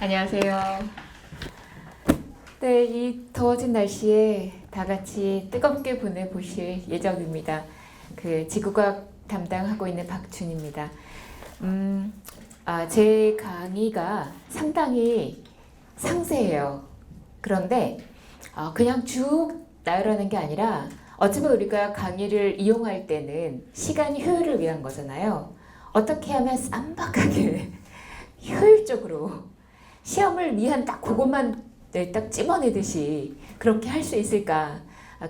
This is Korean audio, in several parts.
안녕하세요. 네, 이 더워진 날씨에 다 같이 뜨겁게 보내보실 예정입니다. 지구과학 담당하고 있는 박준입니다. 제 강의가 상당히 상세해요. 그런데 그냥 쭉 나열하는 게 아니라 어쩌면 우리가 강의를 이용할 때는 시간 효율을 위한 거잖아요. 어떻게 하면 쌈박하게 효율적으로 시험을 위한 딱 그것만 딱 찝어내듯이 그렇게 할 수 있을까?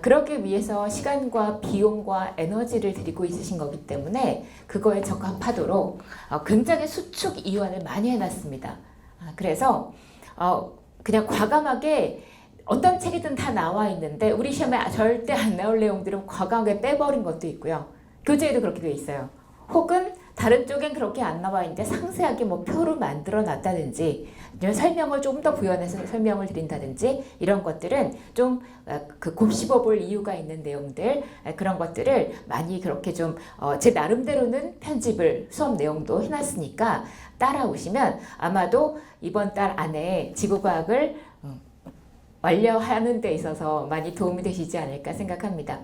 그러기 위해서 시간과 비용과 에너지를 들이고 있으신 거기 때문에 그거에 적합하도록 굉장히 수축 이완을 많이 해놨습니다. 그래서 그냥 과감하게 어떤 책이든 다 나와 있는데 우리 시험에 절대 안 나올 내용들은 과감하게 빼버린 것도 있고요. 교재에도 그렇게 되어 있어요. 혹은 다른 쪽엔 그렇게 안 나와 있는데 상세하게 뭐 표로 만들어 놨다든지 설명을 좀 더 부연해서 설명을 드린다든지 이런 것들은 좀 곱씹어 볼 이유가 있는 내용들 그런 것들을 많이 그렇게 좀 제 나름대로는 편집을 수업 내용도 해놨으니까 따라오시면 아마도 이번 달 안에 지구과학을 완료하는 데 있어서 많이 도움이 되시지 않을까 생각합니다.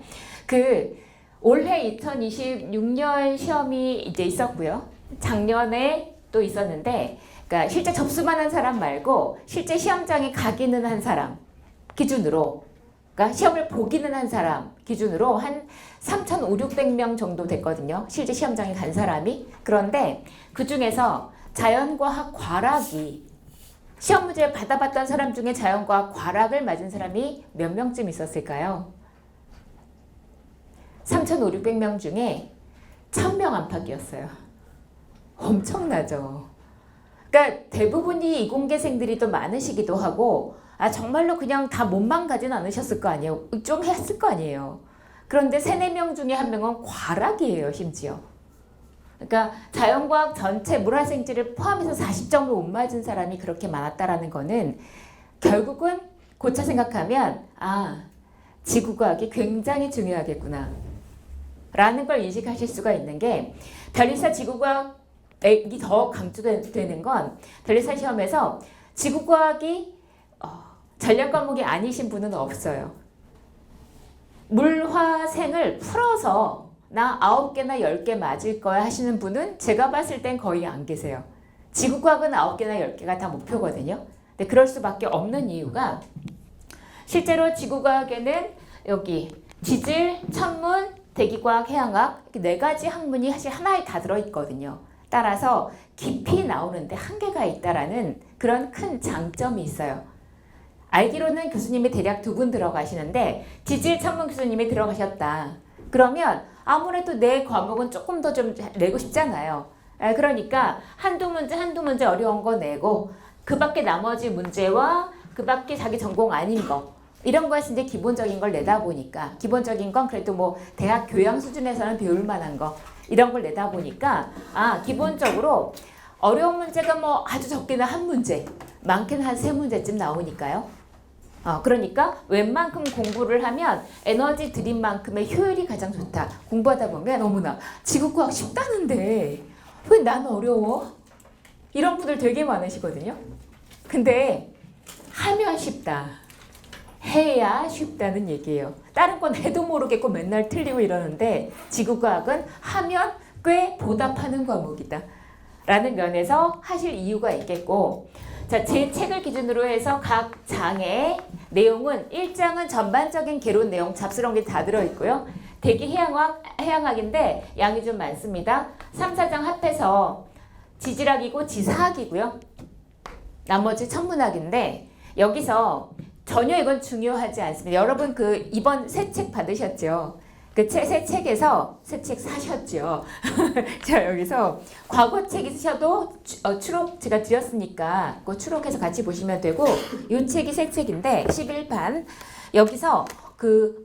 올해 2026년 시험이 이제 있었고요. 작년에 또 있었는데, 그러니까 실제 접수만 한 사람 말고 실제 시험장에 가기는 한 사람 기준으로, 그러니까 시험을 보기는 한 사람 기준으로 한 3,500~600명 정도 됐거든요. 실제 시험장에 간 사람이. 그런데 그 중에서 자연과학 과락이 시험 문제를 받아봤던 사람 중에 자연과학 과락을 맞은 사람이 몇 명쯤 있었을까요? 3,500~600명 중에 1,000명 안팎이었어요. 엄청나죠. 그러니까 대부분이 이공계생들이 또 많으시기도 하고 정말로 그냥 다 몸만 가진 않으셨을 거 아니에요. 좀 했을 거 아니에요. 그런데 3~4명 중에 1명은 과락이에요, 심지어. 그러니까 자연과학 전체 물화생지를 포함해서 40점을 못 맞은 사람이 그렇게 많았다라는 거는 결국은 고차 생각하면 지구과학이 굉장히 중요하겠구나 라는 걸 인식하실 수가 있는 게 변리사 지구과학이 더 강조되는 건 변리사 시험에서 지구과학이 전략 과목이 아니신 분은 없어요. 물화생을 풀어서 나 9개나 10개 맞을 거야 하시는 분은 제가 봤을 땐 거의 안 계세요. 지구과학은 9개나 10개가 다 목표거든요. 근데 그럴 수밖에 없는 이유가 실제로 지구과학에는 여기 지질, 천문, 대기과학, 해양학 4가지 학문이 사실 하나에 다 들어있거든요. 따라서 깊이 나오는데 한계가 있다라는 그런 큰 장점이 있어요. 알기로는 교수님이 대략 2분 들어가시는데 지질, 천문 교수님이 들어가셨다. 그러면 아무래도 내 과목은 조금 더 좀 내고 싶잖아요. 그러니까 한두 문제 어려운 거 내고 그 밖에 나머지 문제와 그 밖에 자기 전공 아닌 거 이런 거에서 이제 기본적인 걸 내다 보니까 기본적인 건 그래도 뭐 대학 교양 수준에서는 배울 만한 거 이런 걸 내다 보니까 기본적으로 어려운 문제가 뭐 아주 적게는 한 문제 많게는 한 3문제쯤 나오니까요. 그러니까 웬만큼 공부를 하면 에너지 들인 만큼의 효율이 가장 좋다. 공부하다 보면 어머나 지구과학 쉽다는데 왜 난 어려워? 이런 분들 되게 많으시거든요. 근데 하면 쉽다. 해야 쉽다는 얘기예요. 다른 건 해도 모르겠고 맨날 틀리고 이러는데 지구과학은 하면 꽤 보답하는 과목이다 라는 면에서 하실 이유가 있겠고, 자, 제 책을 기준으로 해서 각 장의 내용은 1장은 전반적인 개론 내용 잡스러운 게 다 들어있고요. 대기 해양학인데 양이 좀 많습니다. 3~4장 합해서 지질학이고 지사학이고요. 나머지 천문학인데 여기서 전혀 이건 중요하지 않습니다. 여러분 이번 새 책 받으셨죠? 새 책에서 새 책 사셨죠? 자, 여기서 과거 책 있으셔도 추록 제가 드렸으니까 그 추록해서 같이 보시면 되고 이 책이 새 책인데 11판 여기서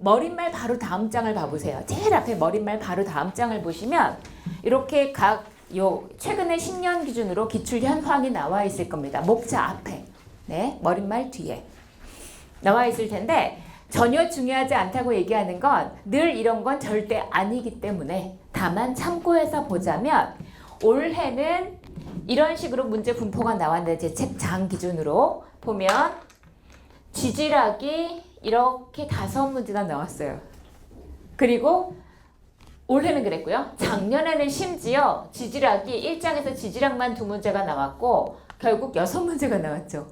머릿말 바로 다음 장을 봐보세요. 제일 앞에 머릿말 바로 다음 장을 보시면 이렇게 최근에 10년 기준으로 기출 현황이 나와 있을 겁니다. 목차 앞에, 머릿말 뒤에 나와 있을 텐데 전혀 중요하지 않다고 얘기하는 건 늘 이런 건 절대 아니기 때문에 다만 참고해서 보자면 올해는 이런 식으로 문제 분포가 나왔는데 제 책 장 기준으로 보면 지질학이 이렇게 5문제나 나왔어요. 그리고 올해는 그랬고요. 작년에는 심지어 지질학이 1장에서 지질학만 2문제가 나왔고 결국 6문제가 나왔죠.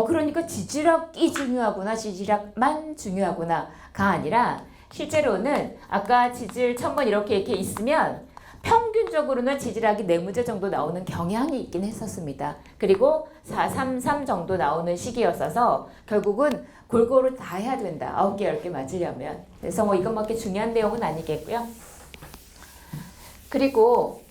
그러니까 지질학이 중요하구나, 지질학만 중요하구나가 아니라 실제로는 아까 지질 1000번 이렇게 있으면 평균적으로는 지질학이 4문제 정도 나오는 경향이 있긴 했었습니다. 그리고 433 정도 나오는 시기였어서 결국은 골고루 다 해야 된다. 9개, 10개 맞으려면. 그래서 뭐 이것밖에 중요한 내용은 아니겠고요. 그리고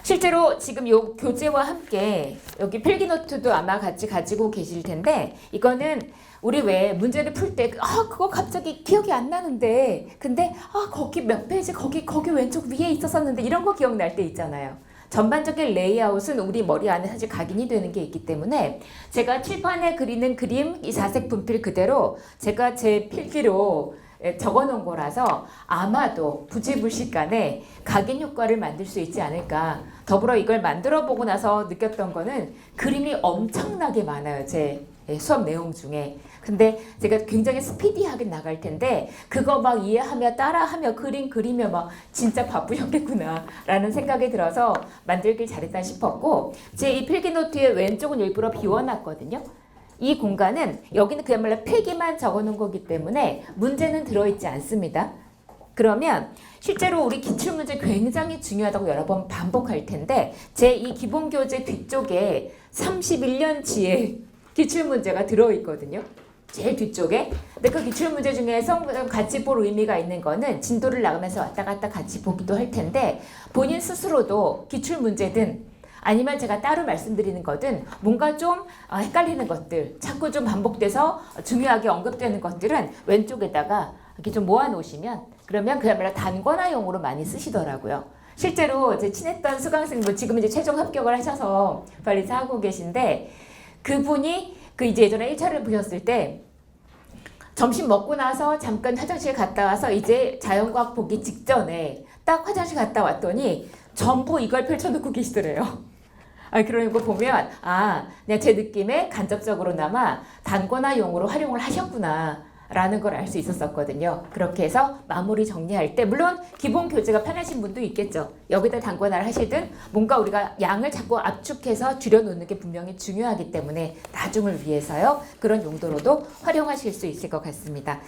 실제로 지금 요 교재와 함께 여기 필기노트도 아마 같이 가지고 계실 텐데 이거는 우리 왜 문제를 풀 때 그거 갑자기 기억이 안 나는데 근데 거기 몇 페이지 거기 왼쪽 위에 있었었는데 이런 거 기억날 때 있잖아요. 전반적인 레이아웃은 우리 머리 안에 사실 각인이 되는 게 있기 때문에 제가 칠판에 그리는 그림 이 사색 분필 그대로 제가 제 필기로 적어놓은 거라서 아마도 부지불식간에 각인 효과를 만들 수 있지 않을까. 더불어 이걸 만들어 보고 나서 느꼈던 거는 그림이 엄청나게 많아요. 제 수업 내용 중에. 근데 제가 굉장히 스피디하게 나갈 텐데 그거 막 이해하며 따라하며 그림 그리며 막 진짜 바쁘셨겠구나 라는 생각이 들어서 만들길 잘했다 싶었고 제 이 필기노트의 왼쪽은 일부러 비워놨거든요. 이 공간은 여기는 그야말로 필기만 적어놓은 거기 때문에 문제는 들어있지 않습니다. 그러면 실제로 우리 기출문제 굉장히 중요하다고 여러 번 반복할 텐데 제 이 기본교재 뒤쪽에 31년치의 기출문제가 들어있거든요. 제일 뒤쪽에. 근데 그 기출문제 중에서 같이 볼 의미가 있는 거는 진도를 나가면서 왔다 갔다 같이 보기도 할 텐데 본인 스스로도 기출문제든 아니면 제가 따로 말씀드리는 거든 뭔가 좀 헷갈리는 것들 자꾸 좀 반복돼서 중요하게 언급되는 것들은 왼쪽에다가 이렇게 좀 모아놓으시면 그러면 그야말로 단권화용으로 많이 쓰시더라고요. 실제로 제 친했던 수강생분 지금 이제 최종 합격을 하셔서 빨리 하고 계신데 그분이 그 이제 예전에 1차를 보셨을 때 점심 먹고 나서 잠깐 화장실 갔다 와서 이제 자연과학 보기 직전에 딱 화장실 갔다 왔더니 전부 이걸 펼쳐놓고 계시더래요. 그러니까 보면 그냥 제 느낌에 간접적으로나마 단권화용으로 활용을 하셨구나 라는 걸 알 수 있었거든요. 그렇게 해서 마무리 정리할 때 물론 기본 교재가 편하신 분도 있겠죠. 여기다 단권화를 하시든 뭔가 우리가 양을 자꾸 압축해서 줄여놓는 게 분명히 중요하기 때문에 나중을 위해서요. 그런 용도로도 활용하실 수 있을 것 같습니다.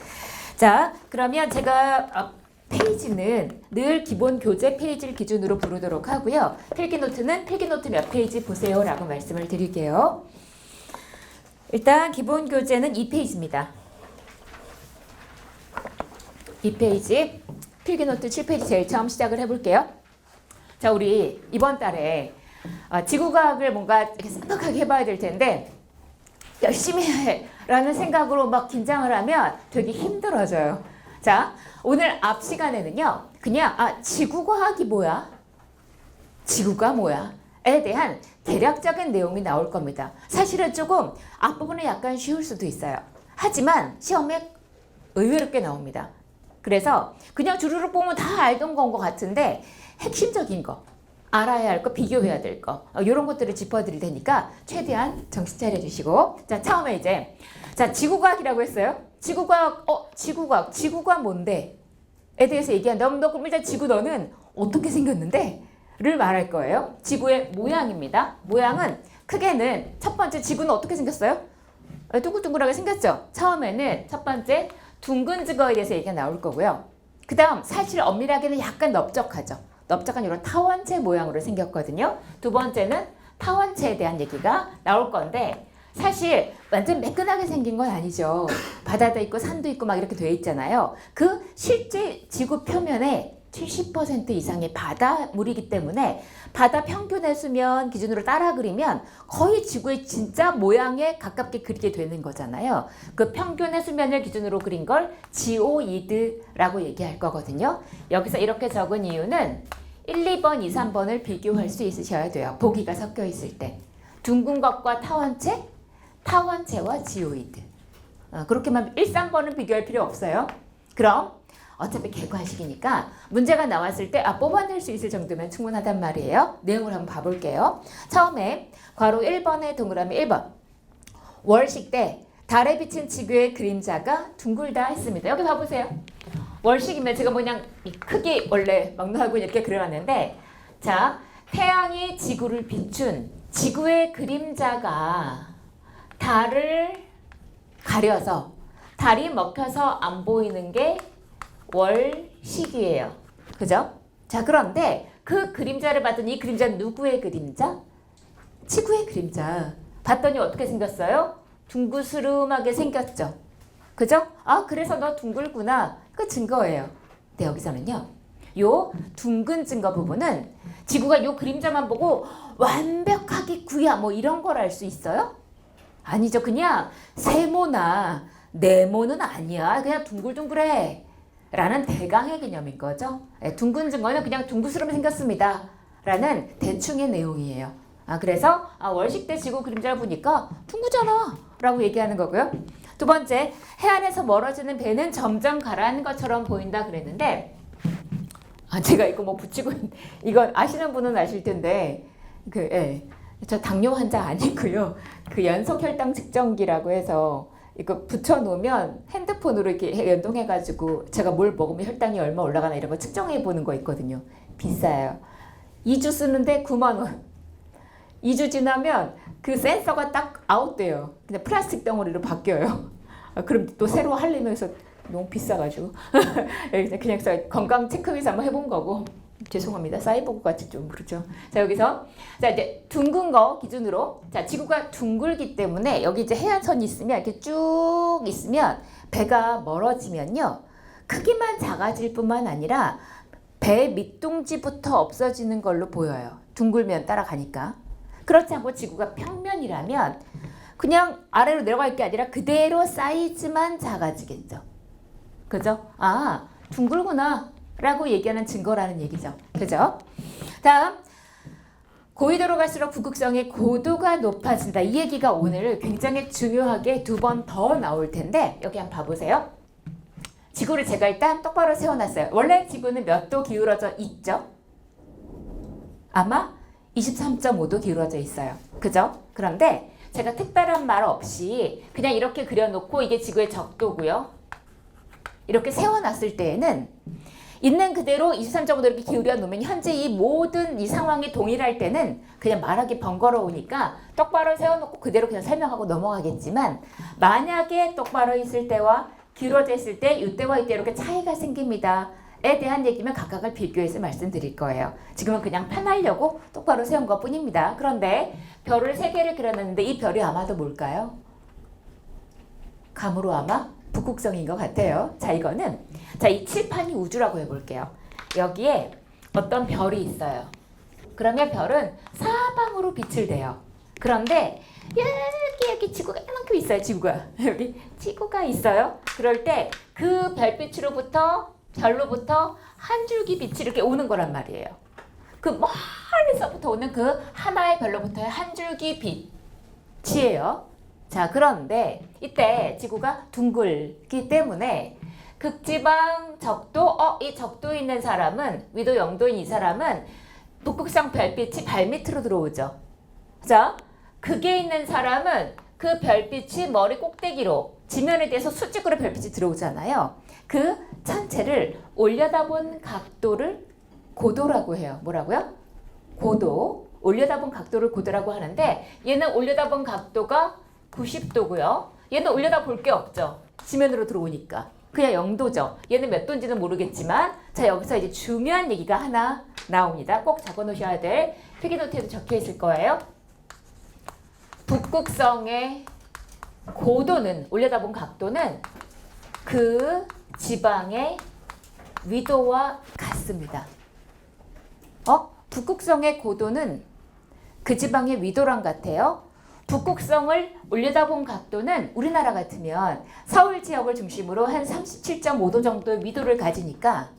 자, 그러면 제가 페이지는 늘 기본 교재 페이지를 기준으로 부르도록 하고요. 필기노트는 필기노트 몇 페이지 보세요 라고 말씀을 드릴게요. 일단 기본 교재는 2페이지입니다. 2페이지 필기노트 7페이지 제일 처음 시작을 해볼게요. 자, 우리 이번 달에 지구과학을 뭔가 이렇게 생각하게 해봐야 될 텐데 열심히 해 라는 생각으로 막 긴장을 하면 되게 힘들어져요. 자, 오늘 앞 시간에는요. 그냥 지구과학이 뭐야? 지구가 뭐야? 에 대한 대략적인 내용이 나올 겁니다. 사실은 조금 앞부분은 약간 쉬울 수도 있어요. 하지만 시험에 의외로 꽤 나옵니다. 그래서 그냥 주르륵 보면 다 알던 건 것 같은데 핵심적인 거, 알아야 할 거, 비교해야 될 거 이런 것들을 짚어드릴 테니까 최대한 정신 차려주시고 자, 처음에 이제 지구과학이라고 했어요. 지구과학, 지구가 뭔데? 에 대해서 얘기한다. 너 그럼 일단 지구 너는 어떻게 생겼는데? 를 말할 거예요. 지구의 모양입니다. 모양은 크게는 첫 번째 지구는 어떻게 생겼어요? 둥글둥글하게 생겼죠. 처음에는 첫 번째 둥근 증거에 대해서 얘기가 나올 거고요. 그 다음 사실 엄밀하게는 약간 넓적하죠. 넓적한 이런 타원체 모양으로 생겼거든요. 두 번째는 타원체에 대한 얘기가 나올 건데 사실 완전 매끈하게 생긴 건 아니죠. 바다도 있고 산도 있고 막 이렇게 돼 있잖아요. 그 실제 지구 표면에 70% 이상의 바다물이기 때문에 바다 평균의 수면 기준으로 따라 그리면 거의 지구의 진짜 모양에 가깝게 그리게 되는 거잖아요. 그 평균의 수면을 기준으로 그린 걸 지오이드라고 얘기할 거거든요. 여기서 이렇게 적은 이유는 1, 2번, 2, 3번을 비교할 수 있으셔야 돼요. 보기가 섞여 있을 때. 둥근 것과 타원체, 타원체와 지오이드. 그렇게만 1, 3번은 비교할 필요 없어요. 그럼 어차피 객관식이니까 문제가 나왔을 때 뽑아낼 수 있을 정도면 충분하단 말이에요. 내용을 한번 봐볼게요. 처음에 괄호 1번에 동그라미 1번. 월식 때 달에 비친 지구의 그림자가 둥글다 했습니다. 여기 봐보세요. 월식이면 제가 그냥 크게 원래 막론하고 이렇게 그려놨는데, 자, 태양이 지구를 비춘 지구의 그림자가 달을 가려서 달이 먹혀서 안 보이는 게 월식이에요. 그죠? 자, 그런데 그 그림자를 봤더니 이 그림자는 누구의 그림자? 지구의 그림자. 봤더니 어떻게 생겼어요? 둥그스름하게 생겼죠. 그죠? 아, 그래서 너 둥글구나. 그 증거예요. 근데 여기서는요, 요 둥근 증거 부분은 지구가 요 그림자만 보고 완벽하겠구야 뭐 이런 걸 알 수 있어요? 아니죠. 그냥 세모나 네모는 아니야. 그냥 둥글둥글해 라는 대강의 개념인 거죠. 둥근 증거는 그냥 둥그스름하게 생겼습니다 라는 대충의 내용이에요. 그래서 월식 때 지구 그림자를 보니까 둥그잖아 라고 얘기하는 거고요. 두 번째, 해안에서 멀어지는 배는 점점 가라앉는 것처럼 보인다 그랬는데, 제가 이거 뭐 붙이고 이건 아시는 분은 아실 텐데, 저 당뇨 환자 아니고요. 그 연속 혈당 측정기라고 해서 이거 붙여놓으면 핸드폰으로 이렇게 연동해가지고 제가 뭘 먹으면 혈당이 얼마 올라가나 이런 거 측정해 보는 거 있거든요. 비싸요. 2주 쓰는데 9만 원. 2주 지나면 그 센서가 딱 아웃돼요. 그냥 플라스틱 덩어리로 바뀌어요. 그럼 또 새로 하려면서 너무 비싸가지고 그냥 건강 체크 위해서 한번 해본 거고, 죄송합니다. 사이보그 같이 좀 그렇죠. 자, 여기서 자 이제 둥근 거 기준으로, 자 지구가 둥글기 때문에 여기 이제 해안선이 있으면 이렇게 쭉 있으면 배가 멀어지면요 크기만 작아질 뿐만 아니라 배 밑둥지부터 없어지는 걸로 보여요. 둥글면 따라가니까. 그렇지 않고 지구가 평면이라면 그냥 아래로 내려갈 게 아니라 그대로 사이즈만 작아지겠죠. 그죠? 아, 둥글구나 라고 얘기하는 증거라는 얘기죠. 그죠? 다음, 고위도로 갈수록 북극성의 고도가 높아진다. 이 얘기가 오늘 굉장히 중요하게 두 번 더 나올 텐데, 여기 한번 봐보세요. 지구를 제가 일단 똑바로 세워놨어요. 원래 지구는 몇 도 기울어져 있죠? 아마 23.5도 기울어져 있어요. 그죠? 그런데 제가 특별한 말 없이 그냥 이렇게 그려놓고 이게 지구의 적도고요. 이렇게 세워놨을 때에는 있는 그대로 23.5도 이렇게 기울여 놓으면 현재 이 모든 이 상황이 동일할 때는 그냥 말하기 번거로우니까 똑바로 세워놓고 그대로 그냥 설명하고 넘어가겠지만, 만약에 똑바로 있을 때와 기울어져 있을 때 이때와 이때 이렇게 차이가 생깁니다. 에 대한 얘기면 각각을 비교해서 말씀드릴 거예요. 지금은 그냥 편하려고 똑바로 세운 것 뿐입니다. 그런데 별을 3개를 그려놨는데 이 별이 아마도 뭘까요? 감으로 아마 북극성인 것 같아요. 자, 이거는 이 칠판이 우주라고 해볼게요. 여기에 어떤 별이 있어요. 그러면 별은 사방으로 빛을 내요. 그런데 여기 지구가 이만큼 있어요. 지구가 여기 지구가 있어요. 그럴 때 그 별로부터 한 줄기 빛이 이렇게 오는 거란 말이에요. 그 멀리서부터 오는 그 하나의 별로부터의 한 줄기 빛이에요. 자, 그런데 이때 지구가 둥글기 때문에 극지방 적도, 이 적도에 있는 사람은, 위도 0도인 이 사람은 북극성 별빛이 발밑으로 들어오죠. 자, 극에 있는 사람은 그 별빛이 머리 꼭대기로, 지면에 대해서 수직으로 별빛이 들어오잖아요. 그 전체를 올려다본 각도를 고도라고 해요. 뭐라고요? 고도. 올려다본 각도를 고도라고 하는데, 얘는 올려다본 각도가 90도고요. 얘는 올려다볼 게 없죠. 지면으로 들어오니까. 그냥 0도죠. 얘는 몇 도인지는 모르겠지만, 자, 여기서 이제 중요한 얘기가 하나 나옵니다. 꼭 적어 놓으셔야 될, 필기노트에도 적혀 있을 거예요. 북극성의 고도는, 올려다본 각도는 그 지방의 위도와 같습니다. 북극성의 고도는 그 지방의 위도랑 같아요. 북극성을 올려다본 각도는 우리나라 같으면 서울 지역을 중심으로 한 37.5도 정도의 위도를 가지니까,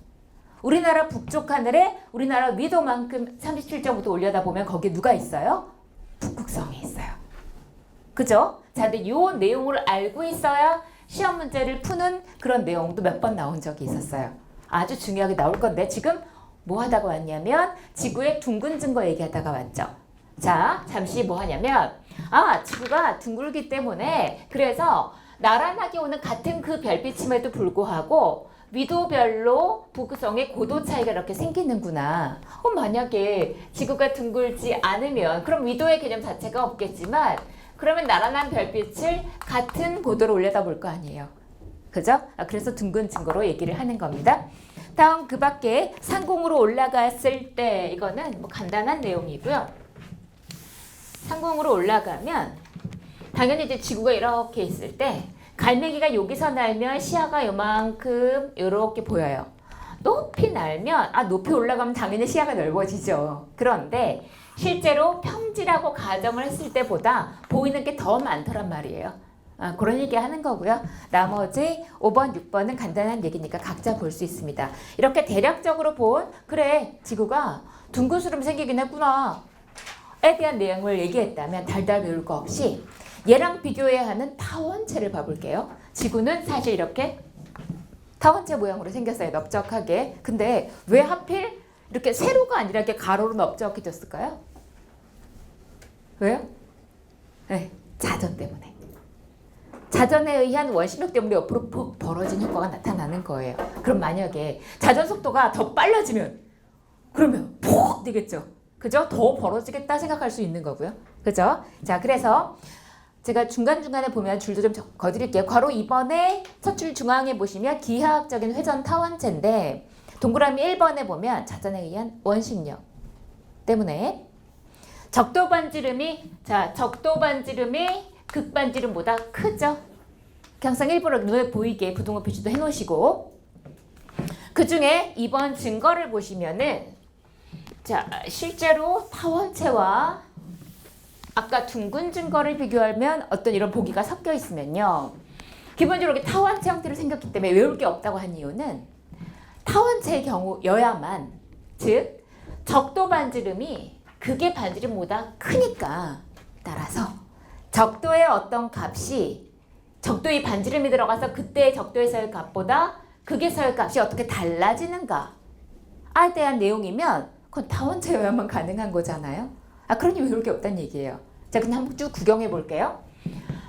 우리나라 북쪽 하늘에 우리나라 위도만큼 37.5도 올려다보면 거기에 누가 있어요? 북극성이 있어요. 그죠? 자, 근데 이 내용을 알고 있어야 시험 문제를 푸는 그런 내용도 몇 번 나온 적이 있었어요. 아주 중요하게 나올 건데 지금 뭐 하다가 왔냐면 지구의 둥근 증거 얘기하다가 왔죠. 자, 잠시 뭐 하냐면 지구가 둥글기 때문에 그래서 나란하게 오는 같은 그 별빛임에도 불구하고 위도별로 북극성의 고도 차이가 이렇게 생기는구나. 만약에 지구가 둥글지 않으면 그럼 위도의 개념 자체가 없겠지만 그러면 나란한 별빛을 같은 고도로 올려다볼 거 아니에요. 그죠? 그래서 둥근 증거로 얘기를 하는 겁니다. 다음 그 밖에 상공으로 올라갔을 때 이거는 뭐 간단한 내용이고요. 상공으로 올라가면 당연히 이제 지구가 이렇게 있을 때 갈매기가 여기서 날면 시야가 요만큼 이렇게 보여요. 높이 날면 높이 올라가면 당연히 시야가 넓어지죠. 그런데 실제로 평지라고 가정을 했을 때보다 보이는 게 더 많더란 말이에요. 그런 얘기 하는 거고요. 나머지 5번, 6번은 간단한 얘기니까 각자 볼 수 있습니다. 이렇게 대략적으로 그래 지구가 둥근스름 생기긴 했구나 에 대한 내용을 얘기했다면 달달 외울 거 없이 얘랑 비교해야 하는 타원체를 봐볼게요. 지구는 사실 이렇게 타원체 모양으로 생겼어요. 넓적하게. 근데 왜 하필 이렇게 세로가 아니라 이렇게 가로로 넓적해졌을까요? 왜요? 네, 자전 때문에. 자전에 의한 원심력 때문에 옆으로 푹 벌어진 효과가 나타나는 거예요. 그럼 만약에 자전 속도가 더 빨라지면 그러면 푹 되겠죠. 그죠? 더 벌어지겠다 생각할 수 있는 거고요. 그죠? 자, 그래서 제가 중간중간에 보면 줄도 좀 거드릴게요. 괄호 2번에 첫 줄 중앙에 보시면 기하학적인 회전 타원체인데 동그라미 1번에 보면 자전에 의한 원심력 때문에 적도 반지름이 극반지름보다 크죠. 항상 일부러 눈에 보이게 부등호 표시도 해놓으시고 그 중에 2번 증거를 보시면은 실제로 타원체와 아까 둥근 증거를 비교하면 어떤 이런 보기가 섞여 있으면요. 기본적으로 타원체 형태로 생겼기 때문에 외울 게 없다고 한 이유는 타원체의 경우여야만 즉 적도 반지름이 극의 반지름보다 크니까 따라서 적도의 어떤 값이 적도의 반지름이 들어가서 그때의 적도에서의 값보다 극에서의 값이 어떻게 달라지는가에 대한 내용이면 그건 타원체여야만 가능한 거잖아요. 그러니 외울 게 없다는 얘기예요. 자, 그냥 한번 쭉 구경해 볼게요.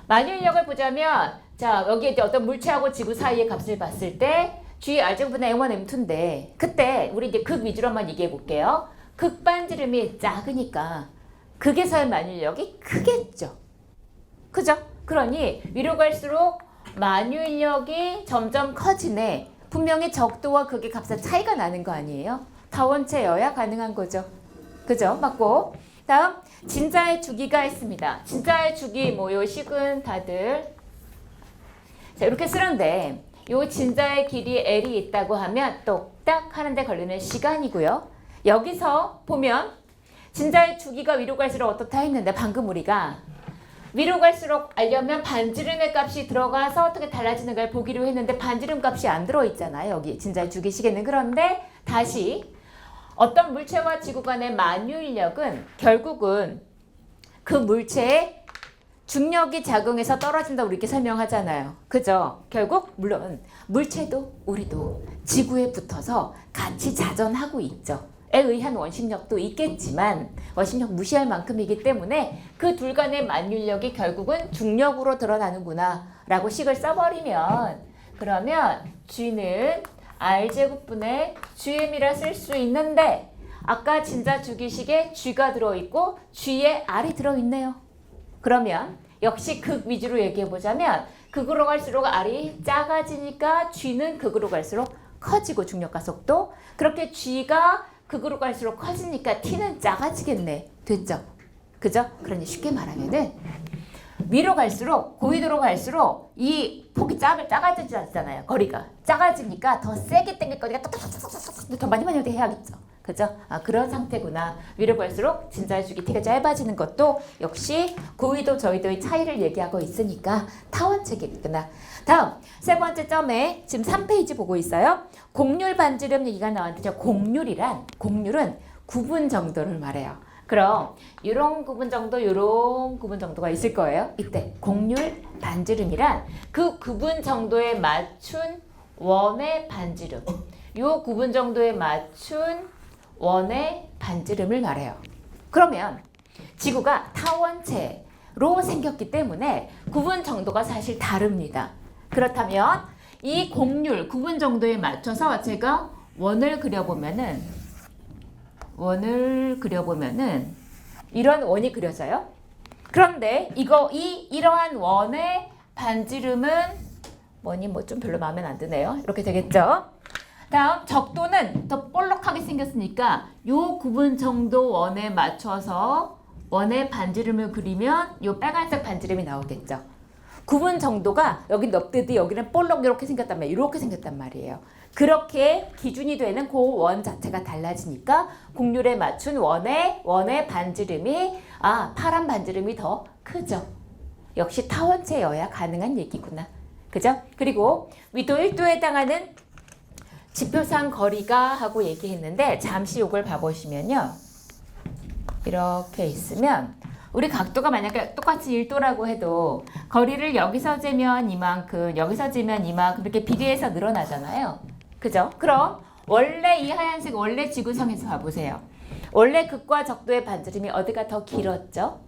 만유인력을 보자면 여기에 이제 어떤 물체하고 지구 사이의 값을 봤을 때 G, R제곱분의 M1, M2인데 그때 우리 이제 극 위주로만 얘기해 볼게요. 극반지름이 작으니까 극에서의 만유인력이 크겠죠. 그죠? 그러니 위로 갈수록 만유인력이 점점 커지네. 분명히 적도와 극의 값의 차이가 나는 거 아니에요? 타원체여야 가능한 거죠. 그죠? 맞고. 다음 진자의 주기가 있습니다. 진자의 주기 요 식은 다들 이렇게 쓰는데 요 진자의 길이 L이 있다고 하면 똑딱 하는데 걸리는 시간이고요. 여기서 보면 진자의 주기가 위로 갈수록 어떻다 했는데 방금 우리가 위로 갈수록 알려면 반지름의 값이 들어가서 어떻게 달라지는가를 보기로 했는데 반지름 값이 안 들어있잖아요. 여기 진자의 주기식에는. 그런데 다시 어떤 물체와 지구 간의 만유인력은 결국은 그 물체의 중력이 작용해서 떨어진다고 이렇게 설명하잖아요. 그죠? 결국 물론 물체도 우리도 지구에 붙어서 같이 자전하고 있죠. 에 의한 원심력도 있겠지만 원심력 무시할 만큼이기 때문에 그 둘 간의 만유인력이 결국은 중력으로 드러나는구나 라고 식을 써버리면 그러면 G는 R제곱분의 GM이라 쓸 수 있는데 아까 진자 주기식에 G가 들어있고 G에 R이 들어있네요. 그러면 역시 극 위주로 얘기해보자면 극으로 갈수록 R이 작아지니까 G는 극으로 갈수록 커지고 중력과 속도 그렇게 G가 극으로 갈수록 커지니까 T는 작아지겠네. 됐죠? 그죠? 그러니 쉽게 말하면은 위로 갈수록 고위도로 갈수록 이 폭이 작아지지 않잖아요. 거리가 작아지니까 더 세게 당길 거리가 더 많이 해야겠죠. 그죠? 그런 상태구나. 위로 갈수록 진자의 주기 T가 짧아지는 것도 역시 고위도 저위도의 차이를 얘기하고 있으니까 타원체겠구나. 다음 세 번째 점에 지금 3페이지 보고 있어요. 곡률 반지름 얘기가 나왔는데 곡률은 구분 정도를 말해요. 그럼 이런 구분 정도, 이런 구분 정도가 있을 거예요. 이때 곡률 반지름이란 그 구분 정도에 맞춘 원의 반지름. 요 구분 정도에 맞춘 원의 반지름을 말해요. 그러면 지구가 타원체로 생겼기 때문에 구분 정도가 사실 다릅니다. 그렇다면 이 곡률 구분 정도에 맞춰서 제가 원을 그려보면은 이런 원이 그려져요. 그런데 이러한 원의 반지름은 원이 뭐 좀 별로 마음에 안 드네요. 이렇게 되겠죠. 다음 적도는 더 볼록하게 생겼으니까 요 구분 정도 원에 맞춰서 원의 반지름을 그리면 요 빨간색 반지름이 나오겠죠. 구분 정도가 여기 넓듯이 여기는 볼록 이렇게 생겼단 말이에요. 이렇게 생겼단 말이에요. 그렇게 기준이 되는 그 원 자체가 달라지니까 곡률에 맞춘 원의 반지름이 파란 반지름이 더 크죠. 역시 타원체여야 가능한 얘기구나. 그죠? 그리고 위도 1도에 해당하는 지표상 거리가 하고 얘기했는데 잠시 이걸 봐보시면요. 이렇게 있으면 우리 각도가 만약에 똑같이 1도라고 해도 거리를 여기서 재면 이만큼 여기서 재면 이만큼 이렇게 비례해서 늘어나잖아요. 그죠? 그럼 원래 이 하얀색 원래 지구상에서 봐보세요. 원래 극과 적도의 반지름이 어디가 더 길었죠?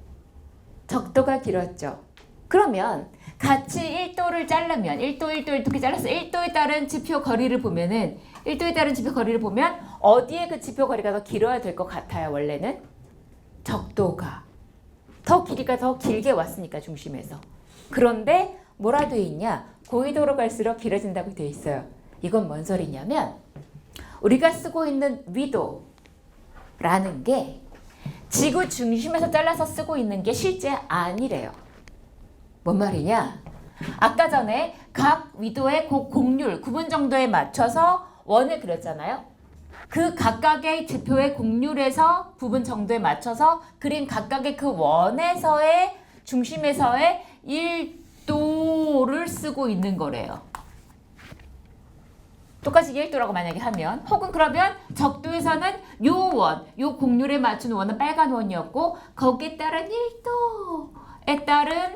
적도가 길었죠. 그러면 같이 1도를 자르면 1도 이렇게 잘라서 1도에 따른 지표 거리를 보면 어디에 그 지표 거리가 더 길어야 될 것 같아요. 원래는 적도가 더 길이가 더 길게 왔으니까 중심에서. 그런데 뭐라 돼 있냐? 고위도로 갈수록 길어진다고 돼 있어요. 이건 뭔 소리냐면 우리가 쓰고 있는 위도라는 게 지구 중심에서 잘라서 쓰고 있는 게 실제 아니래요. 뭔 말이냐? 아까 전에 각 위도의 곡률 구분 정도에 맞춰서 원을 그렸잖아요. 그 각각의 지표의 곡률에서 부분 정도에 맞춰서 그린 각각의 그 원에서의 중심에서의 1도를 쓰고 있는 거래요. 똑같이 1도라고 만약에 하면 혹은 그러면 적도에서는 요 곡률에 맞춘 원은 빨간 원이었고 거기에 따른 1도에 따른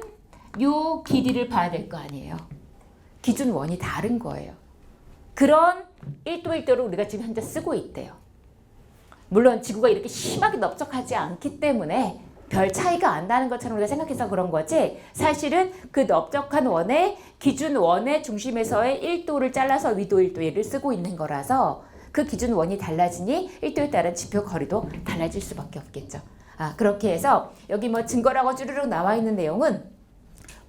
요 길이를 봐야 될 거 아니에요. 기준 원이 다른 거예요. 그런 1도를 우리가 지금 현재 쓰고 있대요. 물론 지구가 이렇게 심하게 넓적하지 않기 때문에 별 차이가 안 나는 것처럼 우리가 생각해서 그런 거지 사실은 그 넓적한 원의 기준 원의 중심에서의 1도를 잘라서 위도 1도를 쓰고 있는 거라서 그 기준 원이 달라지니 1도에 따른 지표 거리도 달라질 수밖에 없겠죠. 그렇게 해서 여기 뭐 증거라고 쭈르륵 나와 있는 내용은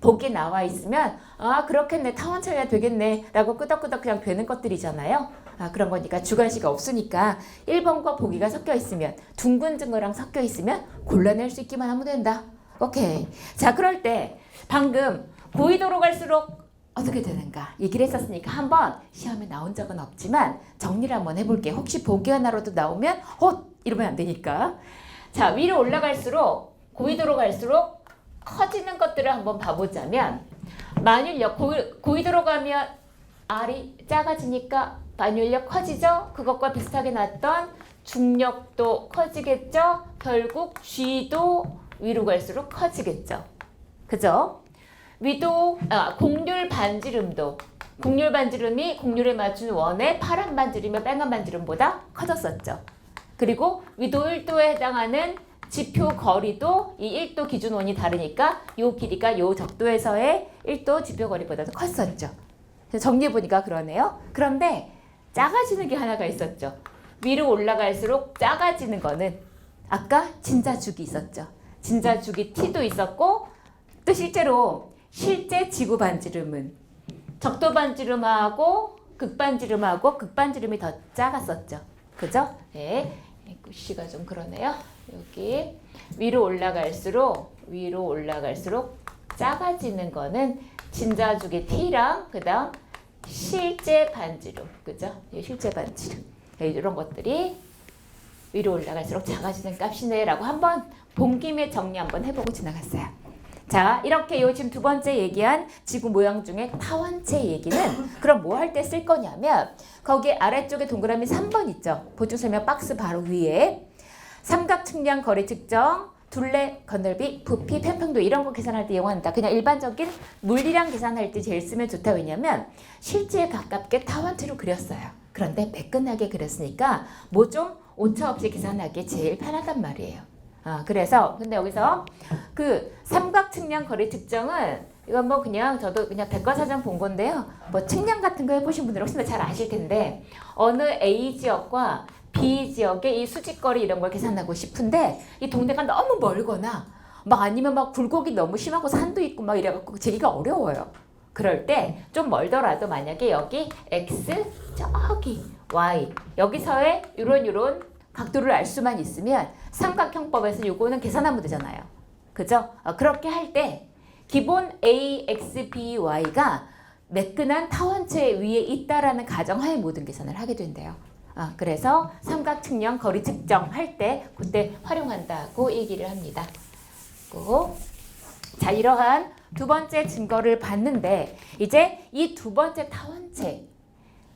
보기에 나와 있으면 그렇겠네 타원차이가 되겠네 라고 끄덕끄덕 그냥 되는 것들이잖아요. 그런 거니까 주관식이 없으니까 1번과 보기가 섞여 있으면 둥근 증거랑 섞여 있으면 골라낼 수 있기만 하면 된다. 오케이. 자 그럴 때 방금 고위도로 갈수록 어떻게 되는가 얘기를 했었으니까 한번 시험에 나온 적은 없지만 정리를 한번 해볼게요. 혹시 보기 하나로도 나오면 이러면 안 되니까. 자 위로 올라갈수록 고위도로 갈수록 커지는 것들을 한번 봐보자면 만율력 고위도로 가면 R이 작아지니까 반율력 커지죠? 그것과 비슷하게 났던 중력도 커지겠죠? 결국 G도 위로 갈수록 커지겠죠? 그죠? 곡률 반지름도 곡률 반지름이 곡률에 맞춘 원의 파란 반지름이 빨간 반지름보다 커졌었죠. 그리고 위도 1도에 해당하는 지표 거리도 이 1도 기준 원이 다르니까 요 길이가 요 적도에서의 1도 지표 거리보다도 컸었죠. 정리해보니까 그러네요. 그런데 작아지는 게 하나가 있었죠. 위로 올라갈수록 작아지는 거는 아까 진자축이 있었죠. 진자축이 T도 있었고 또 실제 지구 반지름은 적도 반지름하고 극반지름이 더 작았었죠. 그죠? 네. 글씨가 좀 그러네요. 여기 위로 올라갈수록 작아지는 거는 진자축의 T랑 그다음 실제 반지름, 그죠? 실제 반지름 이런 것들이 위로 올라갈수록 작아지는 값이네라고 한번 본 김에 정리 한번 해보고 지나갔어요. 자, 이렇게 요 지금 두 번째 얘기한 지구 모양 중에 타원체 얘기는 그럼 뭐 할 때 쓸 거냐면 거기 아래쪽에 동그라미 3번 있죠. 보충 설명 박스 바로 위에 삼각 측량 거리 측정, 둘레 건널비, 부피, 편평도 이런 거 계산할 때 이용한다. 그냥 일반적인 물리량 계산할 때 제일 쓰면 좋다. 왜냐면 실제에 가깝게 타원체로 그렸어요. 그런데 매끈하게 그렸으니까 뭐 좀 오차 없이 계산하기 제일 편하단 말이에요. 그래서 근데 여기서 그 삼각 측량 거리 측정은 이건 뭐 그냥 저도 그냥 백과사전 본 건데요. 뭐 측량 같은 거 해보신 분들은 훨씬 더 잘 아실 텐데 어느 A 지역과 B 지역의 이 수직거리 이런 걸 계산하고 싶은데 이 동네가 너무 멀거나 막 아니면 막 굴곡이 너무 심하고 산도 있고 막 이래갖고 재기가 어려워요. 그럴 때 좀 멀더라도 만약에 여기 X 저기 Y 여기서의 요런 각도를 알 수만 있으면 삼각형법에서 요거는 계산하면 되잖아요. 그죠? 그렇게 할 때 기본 A, X, B, Y가 매끈한 타원체 위에 있다라는 가정하에 모든 계산을 하게 된대요. 그래서 삼각 측량 거리 측정할 때 그때 활용한다고 얘기를 합니다. 자, 이러한 두 번째 증거를 봤는데 이제 이 두 번째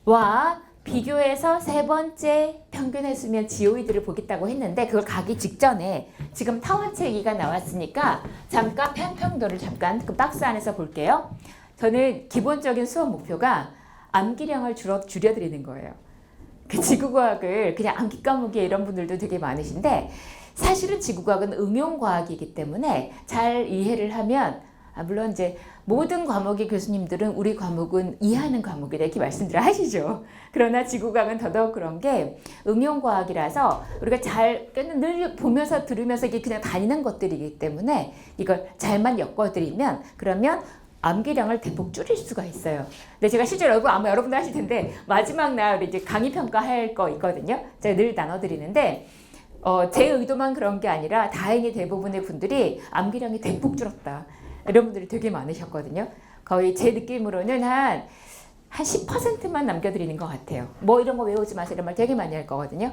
타원체와 비교해서 세 번째 평균 횟수면 GOE들을 보겠다고 했는데 그걸 가기 직전에 지금 타원체 얘기가 나왔으니까 잠깐 편평도를 잠깐 그 박스 안에서 볼게요. 저는 기본적인 수업 목표가 암기량을 줄여드리는 거예요. 그 지구과학을 그냥 암기 과목에 이런 분들도 되게 많으신데 사실은 지구과학은 응용과학이기 때문에 잘 이해를 하면 물론 이제 모든 과목의 교수님들은 우리 과목은 이해하는 과목이다 이렇게 말씀들을 하시죠. 그러나 지구과학은 더더욱 그런 게 응용과학이라서 우리가 늘 보면서 들으면서 이게 그냥 다니는 것들이기 때문에 이걸 잘만 엮어드리면 그러면 암기량을 대폭 줄일 수가 있어요. 근데 제가 실제로 아마 여러분도 하실 텐데 마지막 날 이제 강의 평가할 거 있거든요. 제가 늘 나눠드리는데 제 의도만 그런 게 아니라 다행히 대부분의 분들이 암기량이 대폭 줄었다. 이런 분들이 되게 많으셨거든요. 거의 제 느낌으로는 한 10%만 남겨드리는 것 같아요. 뭐 이런 거 외우지 마세요. 이런 말 되게 많이 할 거거든요.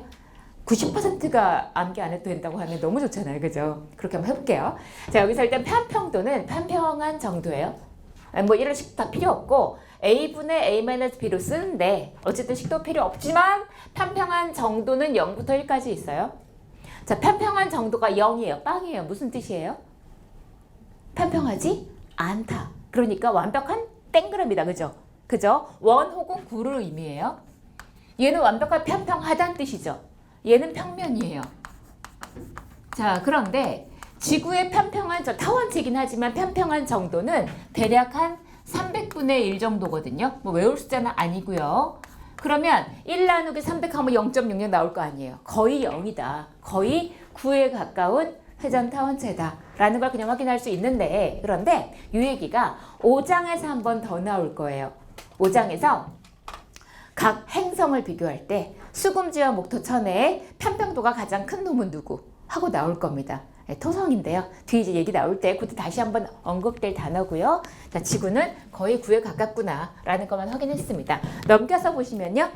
90%가 암기 안 해도 된다고 하면 너무 좋잖아요. 그죠? 그렇게 한번 해볼게요. 자, 여기서 일단 편평도는 편평한 정도예요. 뭐 이런 식도 다 필요 없고 A분의 A-B로 쓰는데 어쨌든 식도 필요 없지만 편평한 정도는 0부터 1까지 있어요. 자, 편평한 정도가 0이에요. 빵이에요. 무슨 뜻이에요? 편평하지 않다. 그러니까 완벽한 땡그랍이다. 그죠? 원 혹은 구를 의미해요. 얘는 완벽한 편평하다는 뜻이죠. 얘는 평면이에요. 자, 그런데 지구의 편평한 타원체이긴 하지만 편평한 정도는 대략 한 300분의 1 정도거든요. 뭐 외울 숫자는 아니고요. 그러면 1 나누기 300 하면 0.66 나올 거 아니에요. 거의 0이다. 거의 9에 가까운 회전 타원체다. 라는 걸 그냥 확인할 수 있는데 그런데 이 얘기가 5장에서 한 번 더 나올 거예요. 5장에서 각 행성을 비교할 때 수금지와 목토천의 편평도가 가장 큰 놈은 누구? 하고 나올 겁니다. 토성인데요. 뒤에 이제 얘기 나올 때 그때 다시 한번 언급될 단어고요. 자, 지구는 거의 9에 가깝구나 라는 것만 확인했습니다. 넘겨서 보시면요.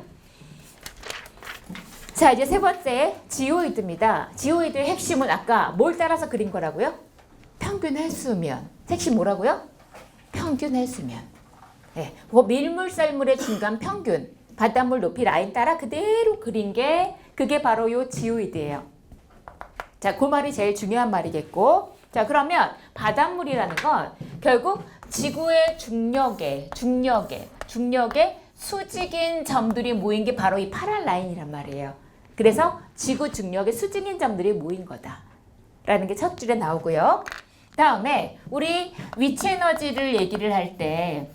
자, 이제 세 번째 지오이드입니다. 지오이드의 핵심은 아까 뭘 따라서 그린 거라고요? 평균 횟수면. 핵심 뭐라고요? 평균 횟수면. 네, 그 밀물썰물의 중간 평균. 바닷물 높이 라인 따라 그대로 그린 게 그게 바로 요 지오이드예요. 자, 그 말이 제일 중요한 말이겠고. 자, 그러면 바닷물이라는 건 결국 지구의 중력에 수직인 점들이 모인 게 바로 이 파란 라인이란 말이에요. 그래서 지구 중력의 수직인 점들이 모인 거다라는 게 첫 줄에 나오고요. 다음에 우리 위치 에너지를 얘기를 할 때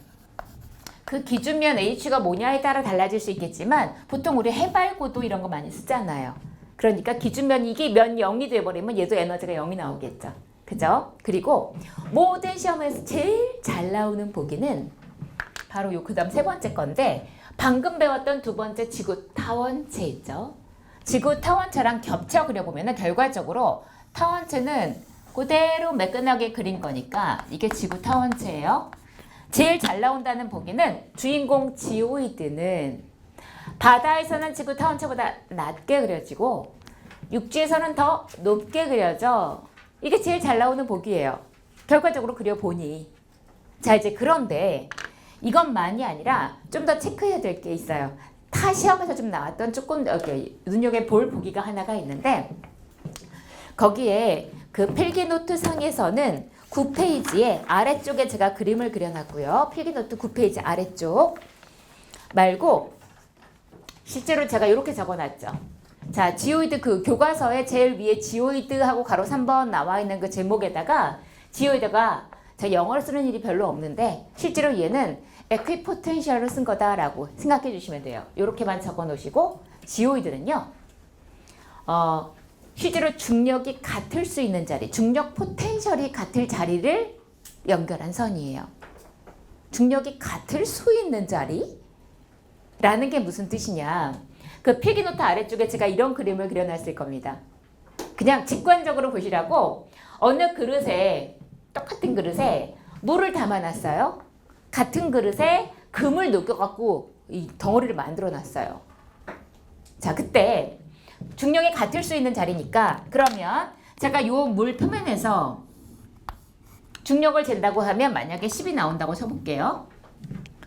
그 기준면 H가 뭐냐에 따라 달라질 수 있겠지만 보통 우리 해발고도 이런 거 많이 쓰잖아요. 그러니까 기준면 이게 면 0이 돼버리면 얘도 에너지가 0이 나오겠죠. 그죠? 그리고 모든 시험에서 제일 잘 나오는 보기는 바로 요 그다음 세 번째 건데 방금 배웠던 두 번째 지구 타원체 있죠. 지구 타원체랑 겹쳐 그려보면 결과적으로 타원체는 그대로 매끈하게 그린 거니까 이게 지구 타원체예요. 제일 잘 나온다는 보기는 주인공 지오이드는 바다에서는 지구 타원체보다 낮게 그려지고 육지에서는 더 높게 그려져. 이게 제일 잘 나오는 보기예요. 결과적으로 그려보니. 자, 이제 그런데 이것만이 아니라 좀 더 체크해야 될 게 있어요. 타 시험에서 좀 나왔던 조금 눈여겨볼 보기가 하나가 있는데 거기에 그 필기노트 상에서는 9페이지에 아래쪽에 제가 그림을 그려놨고요. 필기노트 9페이지 아래쪽 말고 실제로 제가 이렇게 적어놨죠. 자, 지오이드 그 교과서에 제일 위에 지오이드하고 가로 3번 나와 있는 그 제목에다가 지오이드가 저 영어를 쓰는 일이 별로 없는데 실제로 얘는 에퀴포텐셜을 쓴 거다라고 생각해 주시면 돼요. 이렇게만 적어 놓으시고 지오이드는요. 실제로 중력이 같을 수 있는 자리, 중력 포텐셜이 같을 자리를 연결한 선이에요. 중력이 같을 수 있는 자리? 라는 게 무슨 뜻이냐. 그 필기노트 아래쪽에 제가 이런 그림을 그려놨을 겁니다. 그냥 직관적으로 보시라고 어느 그릇에, 똑같은 그릇에 물을 담아놨어요. 같은 그릇에 금을 녹여갖고 이 덩어리를 만들어놨어요. 자, 그때 중력이 같을 수 있는 자리니까 그러면 제가 요 물 표면에서 중력을 잰다고 하면 만약에 10이 나온다고 쳐볼게요.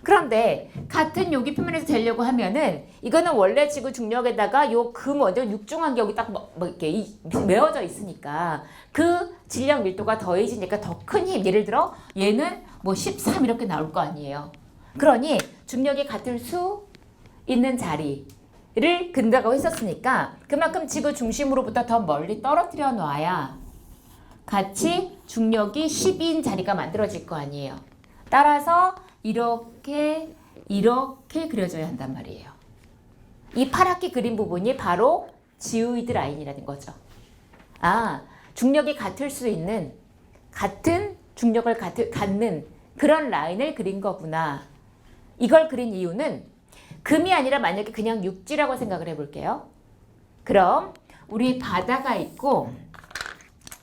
그런데 같은 여기 표면에서 재려고 하면은 이거는 원래 지구 중력에다가 요 금 완전 육중한 게 여기 딱 이렇게 메어져 있으니까 그 질량 밀도가 더해지니까 더 큰 힘, 예를 들어 얘는 뭐 13 이렇게 나올 거 아니에요. 그러니 중력이 같을 수 있는 자리를 근다고 했었으니까 그만큼 지구 중심으로부터 더 멀리 떨어뜨려 놔야 같이 중력이 10인 자리가 만들어질 거 아니에요. 따라서 이렇게 그려져야 한단 말이에요. 이 파랗게 그린 부분이 바로 지오이드 라인이라는 거죠. 아, 중력이 같을 수 있는 같은 중력을 갖는 그런 라인을 그린 거구나. 이걸 그린 이유는 금이 아니라 만약에 그냥 육지라고 생각을 해볼게요. 그럼 우리 바다가 있고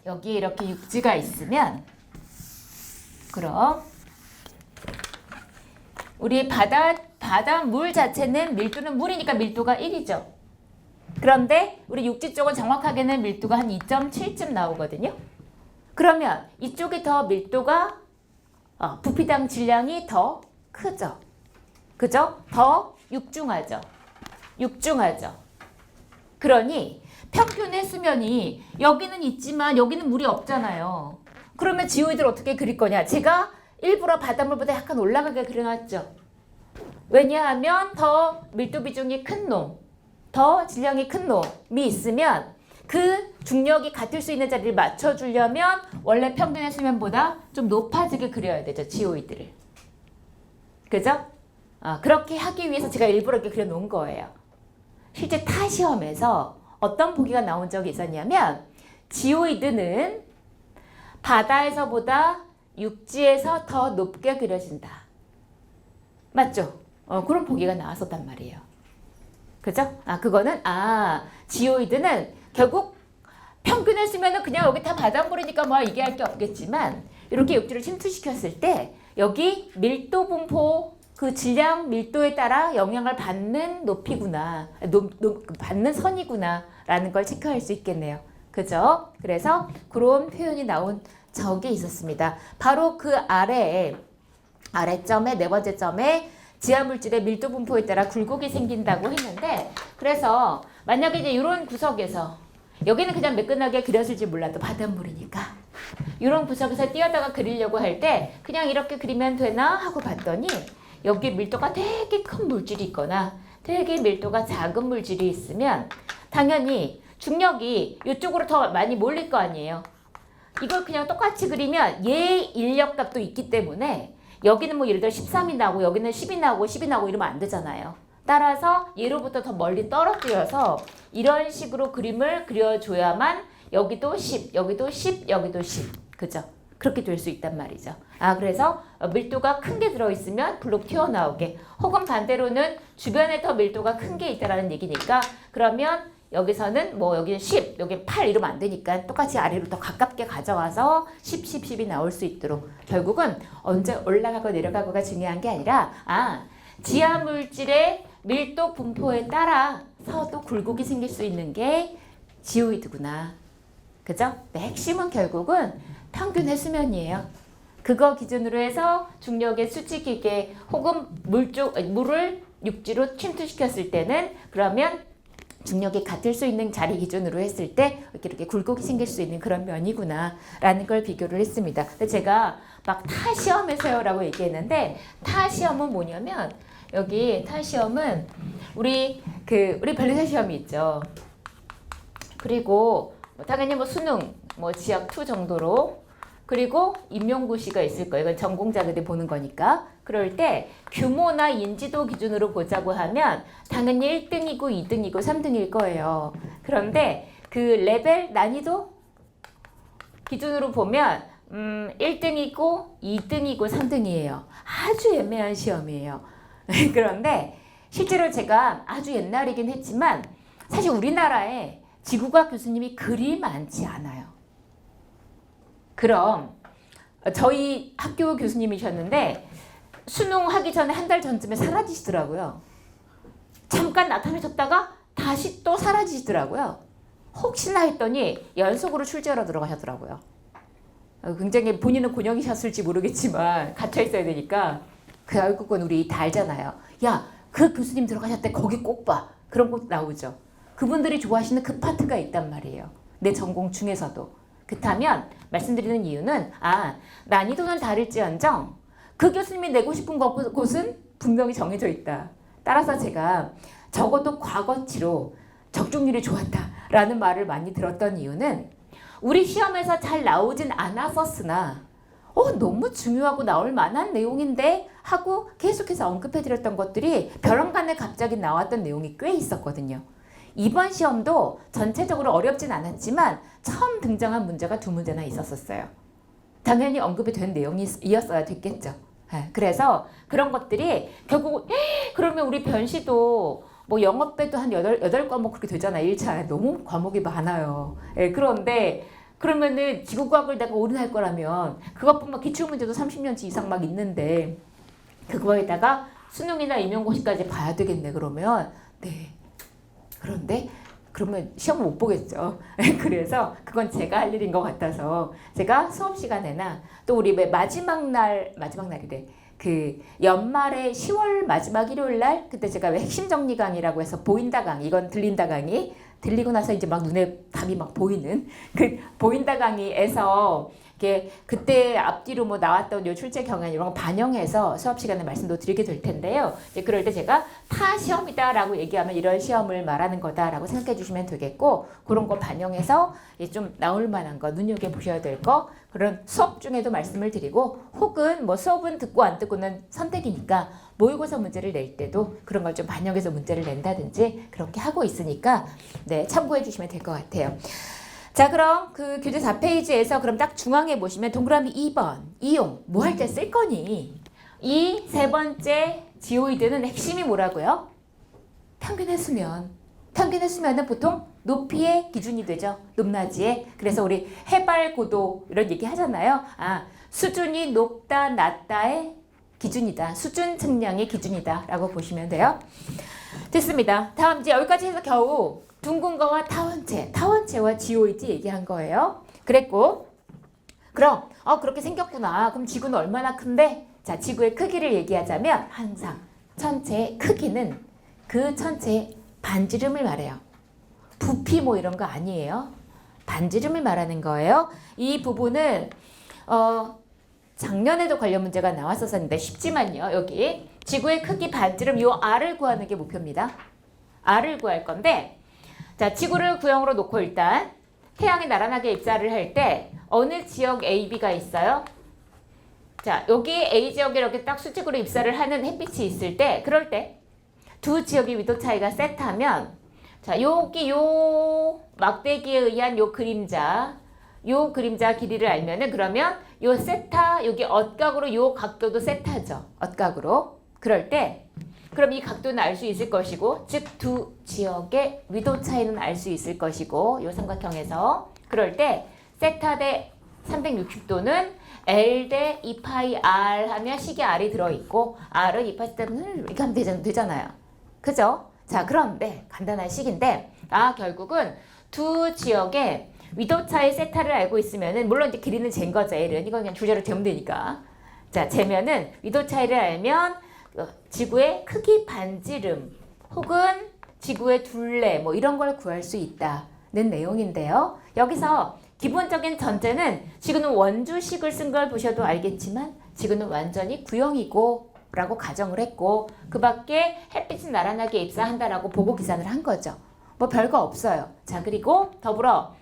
여기 이렇게 육지가 있으면 그럼 우리 바다 물 자체는 밀도는 물이니까 밀도가 1이죠. 그런데 우리 육지 쪽은 정확하게는 밀도가 한 2.7쯤 나오거든요. 그러면 이쪽이 더 밀도가 부피당 질량이 더 크죠. 그죠? 더 육중하죠. 그러니 평균의 수면이 여기는 있지만 여기는 물이 없잖아요. 그러면 지오이드를 어떻게 그릴 거냐? 제가 일부러 바닷물보다 약간 올라가게 그려놨죠. 왜냐하면 더 밀도 비중이 큰 놈, 더 질량이 큰 놈이 있으면 그 중력이 같을 수 있는 자리를 맞춰주려면 원래 평균의 수면보다 좀 높아지게 그려야 되죠. 지오이드를. 그죠? 그렇게 하기 위해서 제가 일부러 이렇게 그려놓은 거예요. 실제 타 시험에서 어떤 보기가 나온 적이 있었냐면 지오이드는 바다에서보다 육지에서 더 높게 그려진다. 맞죠? 그런 보기가 나왔었단 말이에요. 그죠? 그거는 지오이드는 결국 평균을 쓰면은 그냥 여기 다 바닷물이니까 뭐 얘기할 게 없겠지만 이렇게 육지를 침투시켰을 때 여기 밀도 분포 그 질량 밀도에 따라 영향을 받는 높이구나, 받는 선이구나 라는 걸 체크할 수 있겠네요. 그죠? 그래서 그런 표현이 나온 적이 있었습니다. 바로 그 아래점에 네 번째 점에 지하물질의 밀도 분포에 따라 굴곡이 생긴다고 했는데 그래서 만약에 이제 이런 구석에서 여기는 그냥 매끈하게 그렸을지 몰라도 바닷물이니까 이런 구석에서 띄어다가 그리려고 할 때 그냥 이렇게 그리면 되나 하고 봤더니 여기 밀도가 되게 큰 물질이 있거나 되게 밀도가 작은 물질이 있으면 당연히 중력이 이쪽으로 더 많이 몰릴 거 아니에요. 이걸 그냥 똑같이 그리면 얘 인력값도 있기 때문에 여기는 뭐 예를 들어 13이 나오고 여기는 10이 나오고 10이 나오고 이러면 안 되잖아요. 따라서 얘로부터 더 멀리 떨어뜨려서 이런 식으로 그림을 그려줘야만 여기도 10, 여기도 10, 여기도 10. 그죠? 그렇게 될 수 있단 말이죠. 그래서 밀도가 큰 게 들어있으면 블록 튀어나오게 혹은 반대로는 주변에 더 밀도가 큰 게 있다라는 얘기니까 그러면 여기서는 뭐 여기는 10, 여기 8 이러면 안 되니까 똑같이 아래로 더 가깝게 가져와서 10, 10, 10이 나올 수 있도록 결국은 언제 올라가고 내려가고가 중요한 게 아니라 지하 물질의 밀도 분포에 따라서 또 굴곡이 생길 수 있는 게 지오이드구나. 그죠? 핵심은 결국은 평균의 수면이에요. 그거 기준으로 해서 중력의 수직이게 혹은 물을 육지로 침투시켰을 때는 그러면 중력이 같을 수 있는 자리 기준으로 했을 때 이렇게 굴곡이 생길 수 있는 그런 면이구나 라는 걸 비교를 했습니다. 근데 제가 막 타 시험에서요 라고 얘기했는데 타 시험은 뭐냐면 여기 타 시험은 우리 우리 변리사 시험이 있죠. 그리고 당연히 수능, 지학 2 정도로, 그리고 임용고시가 있을 거예요. 이건 전공자들이 보는 거니까. 그럴 때 규모나 인지도 기준으로 보자고 하면 당연히 1등이고 2등이고 3등일 거예요. 그런데 그 레벨 난이도 기준으로 보면 1등이고 2등이고 3등이에요. 아주 애매한 시험이에요. 그런데 실제로 제가 아주 옛날이긴 했지만 사실 우리나라에 지구과학 교수님이 그리 많지 않아요. 그럼 저희 학교 교수님이셨는데 수능하기 전에 한 달 전쯤에 사라지시더라고요. 잠깐 나타나셨다가 다시 또 사라지시더라고요. 혹시나 했더니 연속으로 출제하러 들어가셨더라고요. 굉장히 본인은 곤영이셨을지 모르겠지만 갇혀 있어야 되니까 결국은 우리 다 알잖아요. 야, 그 교수님 들어가셨대. 거기 꼭 봐. 그런 곳 나오죠. 그분들이 좋아하시는 그 파트가 있단 말이에요. 내 전공 중에서도. 그렇다면 말씀드리는 이유는 난이도는 다를지언정 그 교수님이 내고 싶은 곳은 분명히 정해져 있다. 따라서 제가 적어도 과거치로 적중률이 좋았다라는 말을 많이 들었던 이유는 우리 시험에서 잘 나오진 않았었으나 너무 중요하고 나올 만한 내용인데 하고 계속해서 언급해드렸던 것들이 벼랑간에 갑자기 나왔던 내용이 꽤 있었거든요. 이번 시험도 전체적으로 어렵진 않았지만 처음 등장한 문제가 2문제나 있었어요. 당연히 언급이 된 내용이었어야 됐겠죠. 그래서 그런 것들이 결국 그러면 우리 변시도 영어 빼도 한 8과목 그렇게 되잖아요. 1차에. 너무 과목이 많아요. 그런데 그러면은 지구과학을 내가 올인할 거라면 그것뿐만 기출문제도 30년치 이상 막 있는데 그거에다가 수능이나 임용고시까지 봐야 되겠네. 그러면 그런데 그러면 시험을 못 보겠죠. 그래서 그건 제가 할 일인 것 같아서 제가 수업 시간에나 또 우리 마지막 날이래. 그 연말에 10월 마지막 일요일 날 그때 제가 핵심 정리 강의라고 해서 보인다 강의, 이건 들린다 강의, 들리고 나서 이제 막 눈에 답이 막 보이는 그 보인다 강의에서 이게 그때 앞뒤로 나왔던 요 출제 경향 이런 거 반영해서 수업 시간에 말씀도 드리게 될 텐데요. 이제 그럴 때 제가 타 시험이다라고 얘기하면 이런 시험을 말하는 거다라고 생각해 주시면 되겠고, 그런 거 반영해서 좀 나올 만한 거, 눈여겨 보셔야 될 거, 그런 수업 중에도 말씀을 드리고, 혹은 수업은 듣고 안 듣고는 선택이니까 모의고사 문제를 낼 때도 그런 걸 좀 반영해서 문제를 낸다든지 그렇게 하고 있으니까 참고해 주시면 될 것 같아요. 자, 그럼 그 교재 4페이지에서 그럼 딱 중앙에 보시면 동그라미 2번 이용 뭐 할 때 쓸 거니? 이 세 번째 지오이드는 핵심이 뭐라고요? 평균의 수면. 평균의 수면은 보통 높이의 기준이 되죠. 높낮이의. 그래서 우리 해발 고도 이런 얘기 하잖아요. 수준이 높다 낮다의 기준이다. 수준 측량의 기준이다 라고 보시면 돼요. 됐습니다. 다음 이제 여기까지 해서 겨우 둥근 거와 타원체와 지오이드 얘기한 거예요. 그랬고, 그럼 그렇게 생겼구나. 그럼 지구는 얼마나 큰데? 자, 지구의 크기를 얘기하자면 항상 천체의 크기는 그 천체의 반지름을 말해요. 부피 이런 거 아니에요. 반지름을 말하는 거예요. 이 부분은 작년에도 관련 문제가 나왔었는데 쉽지만요. 여기 지구의 크기 반지름 요 R을 구하는 게 목표입니다. R을 구할 건데, 자, 지구를 구형으로 놓고 일단 태양이 나란하게 입사를 할 때 어느 지역 A, B가 있어요? 자, 여기 A 지역에 이렇게 딱 수직으로 입사를 하는 햇빛이 있을 때, 그럴 때 두 지역의 위도 차이가 세타면, 자, 여기 요 막대기에 의한 요 그림자 길이를 알면은, 그러면 요 세타, 여기 엇각으로 요 각도도 세타죠. 엇각으로. 그럴 때 그럼 이 각도는 알 수 있을 것이고, 즉 두 지역의 위도 차이는 알 수 있을 것이고, 요 삼각형에서 그럴 때 세타 대 360도는 L 대 2파이 R 하면 식이 R이 들어있고, R은 2파이 때문에 이렇게 하면 되잖아요. 그죠? 자, 그런데 간단한 식인데, 결국은 두 지역의 위도 차이 세타를 알고 있으면은, 물론 이제 길이는 잰 거죠. L은 이건 그냥 주제로 재면 되니까. 자, 재면은 위도 차이를 알면 지구의 크기 반지름 혹은 지구의 둘레 이런 걸 구할 수 있다는 내용인데요. 여기서 기본적인 전제는 지구는 원주식을 쓴 걸 보셔도 알겠지만 지구는 완전히 구형이고 라고 가정을 했고 그 밖에 햇빛이 나란하게 입사한다라고 보고 계산을 한 거죠. 뭐 별거 없어요. 자, 그리고 더불어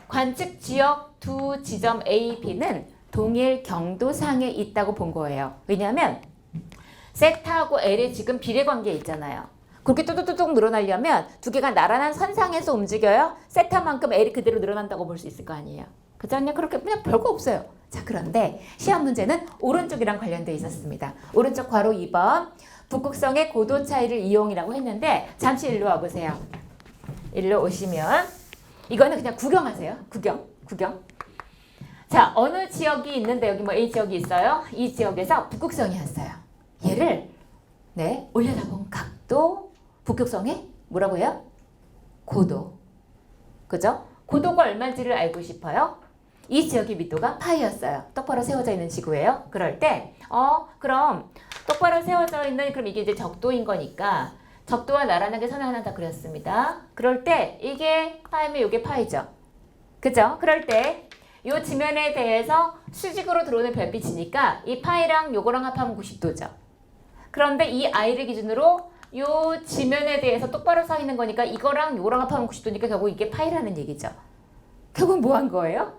관측 지역 두 지점 A, B는 동일 경도상에 있다고 본 거예요. 왜냐하면 세타하고 L이 지금 비례관계에 있잖아요. 그렇게 뚜둑뚜둑 늘어나려면 두 개가 나란한 선상에서 움직여요. 세타만큼 L이 그대로 늘어난다고 볼 수 있을 거 아니에요. 그죠? 그냥 별거 없어요. 자, 그런데 시험 문제는 오른쪽이랑 관련되어 있었습니다. 오른쪽 괄호 2번 북극성의 고도 차이를 이용이라고 했는데 잠시 일로 와보세요. 일로 오시면 이거는 그냥 구경하세요. 구경. 자, 어느 지역이 있는데 여기 뭐 A 지역이 있어요. 이 지역에서 북극성이었어요. 얘를 올려다본 각도 북극성의 뭐라고 해요? 고도. 그죠? 고도가 얼마인지를 알고 싶어요. 이 지역의密도가 파이였어요. 똑바로 세워져 있는 지구예요. 그럴 때 그럼 똑바로 세워져 있는 그럼 이게 이제 적도인 거니까 적도와 나란하게 선을 하나 다 그렸습니다. 그럴 때 이게 파이면 이게 파이죠. 그죠? 그럴 때 이 지면에 대해서 수직으로 들어오는 별빛이니까 이 파이랑 요거랑 합하면 90도죠. 그런데 이 I를 기준으로 이 지면에 대해서 똑바로 서 있는 거니까 이거랑 요거랑 합하면 90도니까 결국 이게 파이라는 얘기죠. 결국 뭐 한 거예요?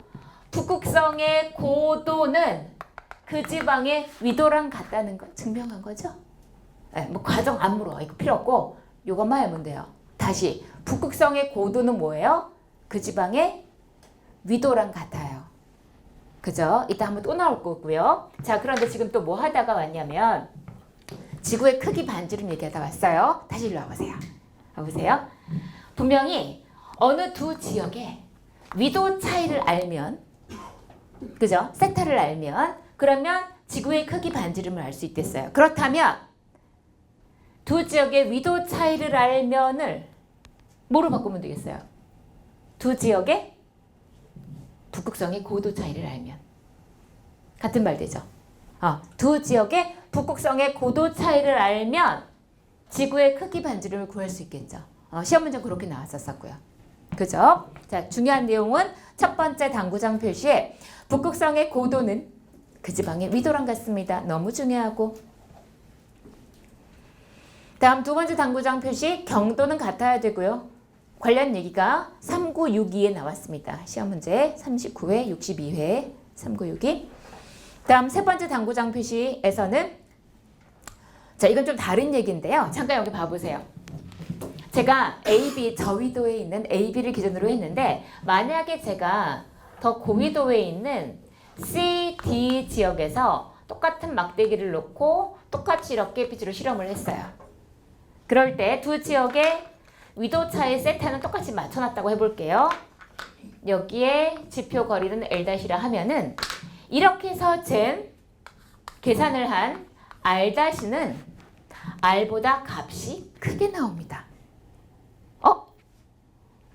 북극성의 고도는 그 지방의 위도랑 같다는 거 증명한 거죠. 뭐 과정 안 물어. 이거 필요 없고 요것만 알면 돼요. 다시 북극성의 고도는 뭐예요? 그 지방의 위도랑 같아요. 그죠? 이따 한번 또 나올 거고요. 자, 그런데 지금 또 뭐 하다가 왔냐면 지구의 크기 반지름 얘기하다 왔어요. 다시 일로 와보세요. 와보세요. 분명히 어느 두 지역의 위도 차이를 알면, 그죠? 세타를 알면, 그러면 지구의 크기 반지름을 알 수 있겠어요. 그렇다면 두 지역의 위도 차이를 알면을 뭐로 바꾸면 되겠어요? 두 지역의 북극성의 고도 차이를 알면. 같은 말 되죠? 두 지역의 북극성의 고도 차이를 알면 지구의 크기 반지름을 구할 수 있겠죠. 시험 문제 그렇게 나왔었고요. 그죠? 자, 중요한 내용은 첫 번째 당구장 표시에 북극성의 고도는 그 지방의 위도랑 같습니다. 너무 중요하고. 다음 두 번째 당구장 표시 경도는 같아야 되고요. 관련 얘기가 3962에 나왔습니다. 시험 문제 39회, 62회, 3962. 다음 세 번째 당구장 표시에서는 자, 이건 좀 다른 얘기인데요. 잠깐 여기 봐보세요. 제가 AB, 저위도에 있는 AB를 기준으로 했는데 만약에 제가 더 고위도에 있는 C, D 지역에서 똑같은 막대기를 놓고 똑같이 이렇게 빛으로 실험을 했어요. 그럴 때 두 지역의 위도 차이 세타는 똑같이 맞춰놨다고 해볼게요. 여기에 지표 거리는 L-라 하면은 이렇게 해서 계산을 한 R-는 R보다 값이 크게 나옵니다.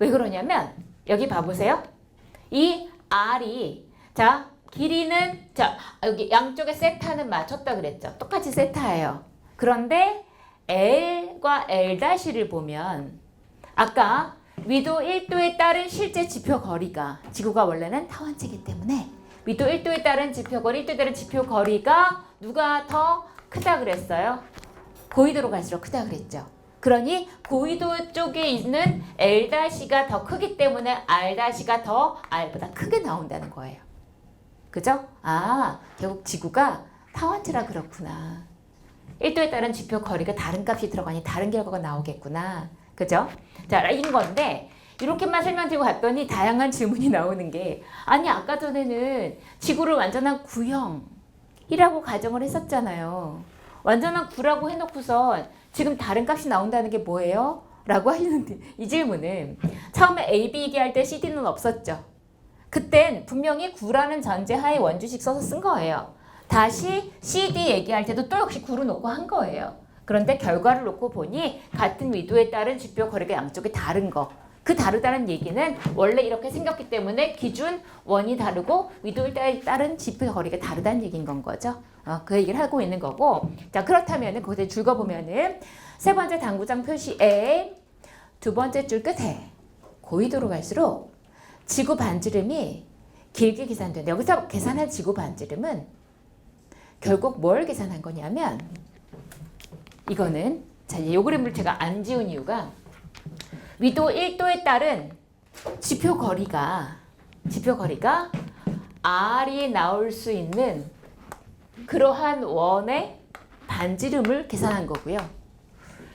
왜 그러냐면 여기 봐보세요. 이 R이 자 길이는 여기 양쪽에 세타는 맞췄다 그랬죠. 똑같이 세타예요. 그런데 L과 L-를 보면 아까 위도 1도에 따른 실제 지표 거리가 지구가 원래는 타원체이기 때문에 위도 1도에 따른 지표 거리, 1도에 따른 지표 거리가 누가 더 크다 그랬어요? 고위도로 갈수록 크다 그랬죠. 그러니 고위도 쪽에 있는 L-가 더 크기 때문에 R-가 더 R보다 크게 나온다는 거예요. 그죠? 결국 지구가 타원체라 그렇구나. 1도에 따른 지표 거리가 다른 값이 들어가니 다른 결과가 나오겠구나. 그죠? 자, 인 건데 이렇게만 설명드리고 갔더니 다양한 질문이 나오는 게 아니 아까 전에는 지구를 완전한 구형이라고 가정을 했었잖아요. 완전한 구라고 해놓고선 지금 다른 값이 나온다는 게 뭐예요? 라고 하시는데 이 질문은 처음에 A, B 얘기할 때 CD는 없었죠. 그땐 분명히 구라는 전제하에 원주식 써서 쓴 거예요. 다시 CD 얘기할 때도 또 역시 구를 놓고 한 거예요. 그런데 결과를 놓고 보니 같은 위도에 따른 지표 거리가 양쪽이 다른 거. 그 다르다는 얘기는 원래 이렇게 생겼기 때문에 기준 원이 다르고 위도에 따른 지표 거리가 다르다는 얘기인 건 거죠. 그 얘기를 하고 있는 거고. 자, 그렇다면은 거기서 줄거보면은 세 번째 당구장 표시에 두 번째 줄 끝에 고위도로 갈수록 지구 반지름이 길게 계산된다. 여기서 계산한 지구 반지름은 결국 뭘 계산한 거냐면 이거는 자, 이 그림을 제가 안 지운 이유가 위도 1도에 따른 지표 거리가 R이 나올 수 있는 그러한 원의 반지름을 계산한 거고요.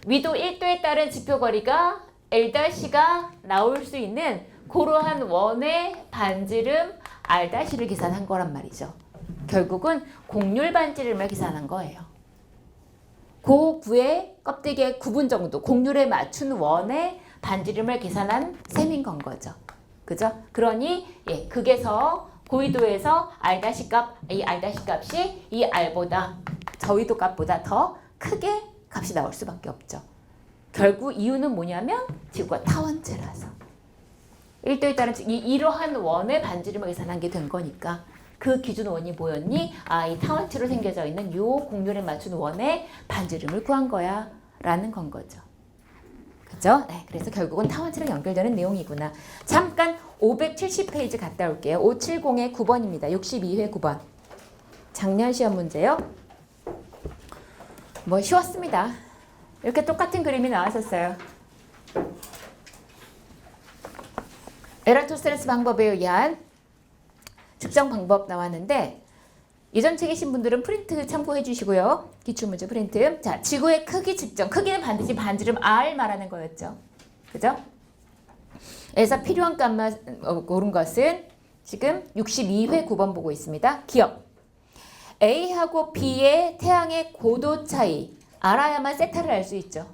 위도 1도에 따른 지표 거리가 L'가 나올 수 있는 그러한 원의 반지름 R'를 계산한 거란 말이죠. 결국은 곡률 반지름을 계산한 거예요. 그 구의 껍데기의 구분 정도, 곡률에 맞춘 원의 반지름을 계산한 셈인 건 거죠. 그죠? 그러니 예, 극에서 고위도에서 R' 이 R' 값이 이 R보다 저위도 값보다 더 크게 값이 나올 수밖에 없죠. 결국 이유는 뭐냐면 지구가 타원체라서 1도에 따른 이러한 원의 반지름을 계산한 게 된 거니까 그 기준 원이 뭐였니? 아, 이 타원체로 생겨져 있는 요 곡률에 맞춘 원의 반지름을 구한 거야 라는 건 거죠. 그죠? 네, 그래서 결국은 타원체랑 연결되는 내용이구나. 잠깐 570페이지 갔다 올게요. 570의 9번입니다. 62회 9번. 작년 시험 문제요. 뭐 쉬웠습니다. 이렇게 똑같은 그림이 나왔었어요. 에라토스테네스 방법에 의한 측정 방법 나왔는데 예전 책이신 분들은 프린트 참고해 주시고요. 기출문제 프린트. 자, 지구의 크기 측정. 크기는 반드시 반지름 R 말하는 거였죠. 그죠? 그래서 필요한 값만 고른 것은 지금 62회 9번 보고 있습니다. 기억. A하고 B의 태양의 고도 차이 알아야만 세타를 알 수 있죠.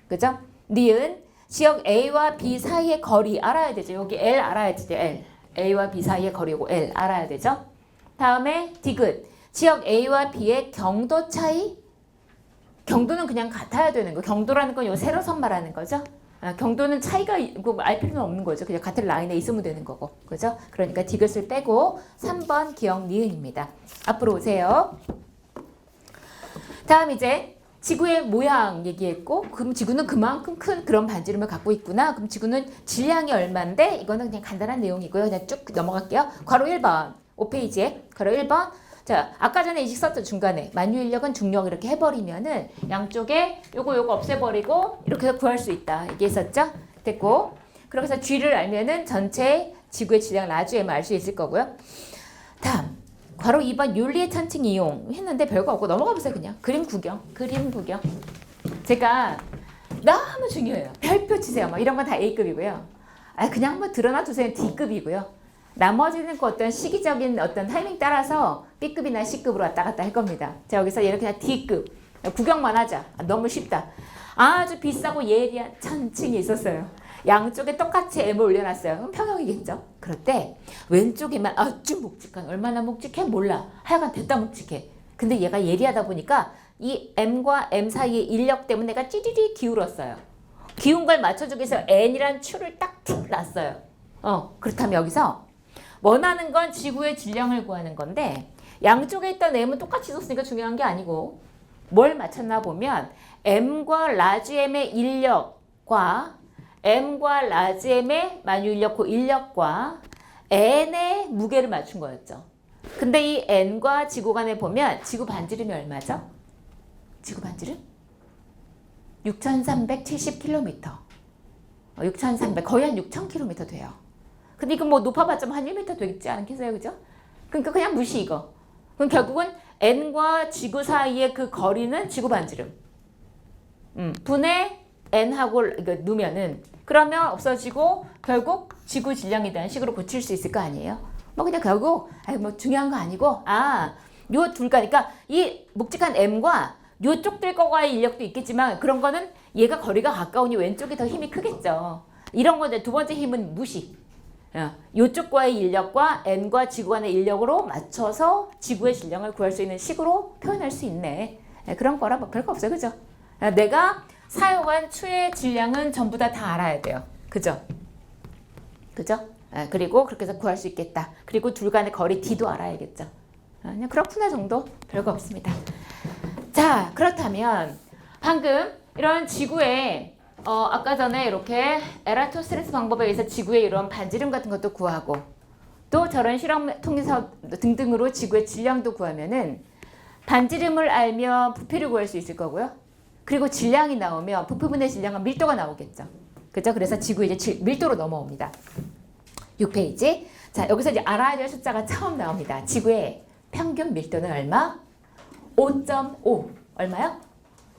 그죠? 니은 지역 A와 B 사이의 거리 알아야 되죠. 여기 L 알아야 되죠. L. A와 B 사이의 거리고 L 알아야 되죠. 다음에 디귿. 지역 A와 B의 경도 차이. 경도는 그냥 같아야 되는 거. 경도라는 건 요 세로선 말하는 거죠. 아, 경도는 차이가 알 필요는 없는 거죠. 그냥 같은 라인에 있으면 되는 거고. 그죠? 그러니까 디귿을 빼고 3번 기억 니은입니다. 앞으로 오세요. 다음 이제 지구의 모양 얘기했고 그럼 지구는 그만큼 큰 그런 반지름을 갖고 있구나. 그럼 지구는 질량이 얼마인데 이거는 그냥 간단한 내용이고요. 그냥 쭉 넘어갈게요. 괄호 1번 5페이지에 괄호 1번 자 아까 전에 이식 썼죠. 중간에 만유인력은 중력 이렇게 해버리면은 양쪽에 요거 없애버리고 이렇게 해서 구할 수 있다 얘기했었죠. 됐고 그렇게 해서 G를 알면은 전체 지구의 질량 라지엠을 알 수 있을 거고요. 다음 괄호 2번 윤리의 천칭 이용 했는데 별거 없고 넘어가 보세요. 그냥 그림 구경 제가 너무 중요해요. 별표 치세요. 막 이런 건 다 A급이고요. 아 그냥 한번 드러나 두세요. D급이고요. 나머지는 그 어떤 시기적인 어떤 타이밍 따라서 B급이나 C급으로 왔다 갔다 할 겁니다. 자 여기서 얘는 그냥 D급 구경만 하자. 아, 너무 쉽다. 아주 비싸고 예리한 천칭이 있었어요. 양쪽에 똑같이 M을 올려놨어요. 그럼 평형이겠죠. 그럴 때 왼쪽에만 아주 묵직한 얼마나 묵직해 몰라. 하여간 됐다 묵직해. 근데 얘가 예리하다 보니까 이 M과 M 사이의 인력 때문에 내가 찌리리 기울었어요. 기운 걸 맞춰주기 위해서 N이란 추를 딱 놨어요. 그렇다면 여기서 원하는 건 지구의 질량을 구하는 건데 양쪽에 있던 M은 똑같이 있었으니까 중요한 게 아니고 뭘 맞췄나 보면 M과 라지 M의 인력과 M과 라지 M의 만유인력 그 인력과 N의 무게를 맞춘 거였죠. 근데 이 N과 지구 간에 보면 지구 반지름이 얼마죠? 지구 반지름? 6,370km. 6,300 거의 한 6,000km 돼요. 근데 이거 뭐 높아봤자 한 1m 되겠지 않겠어요, 그죠? 그러니까 그냥 무시 이거. 그럼 결국은 N과 지구 사이의 그 거리는 지구 반지름. 분의 N하고 이거 넣으면은 그러면 없어지고 결국 지구 질량에 대한 식으로 고칠 수 있을 거 아니에요? 뭐 그냥 결국 뭐 중요한 거 아니고 요 둘 가니까 이 묵직한 M과 요쪽들 거와의 인력도 있겠지만 그런 거는 얘가 거리가 가까우니 왼쪽이 더 힘이 크겠죠. 이런 건데 두 번째 힘은 무시. 요쪽과의 인력과 N과 지구 간의 인력으로 맞춰서 지구의 질량을 구할 수 있는 식으로 표현할 수 있네. 그런 거라 뭐 별거 없어요. 그죠? 내가 사용한 추의 질량은 전부 다 알아야 돼요. 그죠? 그죠? 그리고 그렇게 해서 구할 수 있겠다. 그리고 둘 간의 거리 D도 알아야겠죠. 그냥 그렇구나 정도? 별거 없습니다. 자, 그렇다면 방금 이런 지구의 아까 전에 이렇게 에라토스테네스 방법에 의해서 지구의 이런 반지름 같은 것도 구하고 또 저런 실험 통해서 등등으로 지구의 질량도 구하면은 반지름을 알면 부피를 구할 수 있을 거고요. 그리고 질량이 나오면 부피분의 질량은 밀도가 나오겠죠. 그죠? 그래서 지구 이제 밀도로 넘어옵니다. 6페이지. 자, 여기서 이제 알아야 될 숫자가 처음 나옵니다. 지구의 평균 밀도는 얼마? 5.5. 얼마요?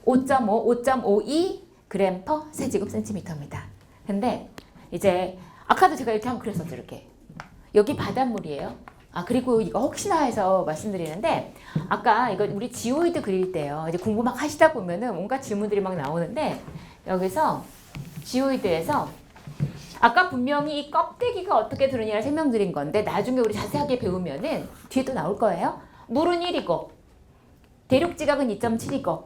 5.52 g per 세제곱센티미터입니다. 근데 이제 아까도 제가 이렇게 한번 그렸었죠. 이렇게. 여기 바닷물이에요. 그리고 이거 혹시나 해서 말씀드리는데 아까 이거 우리 지오이드 그릴 때요. 이제 공부 막 하시다 보면은 온갖 질문들이 막 나오는데 여기서 지오이드에서 아까 분명히 이 껍데기가 어떻게 들어오냐를 설명드린 건데 나중에 우리 자세하게 배우면은 뒤에 또 나올 거예요. 물은 1이고 대륙지각은 2.7이고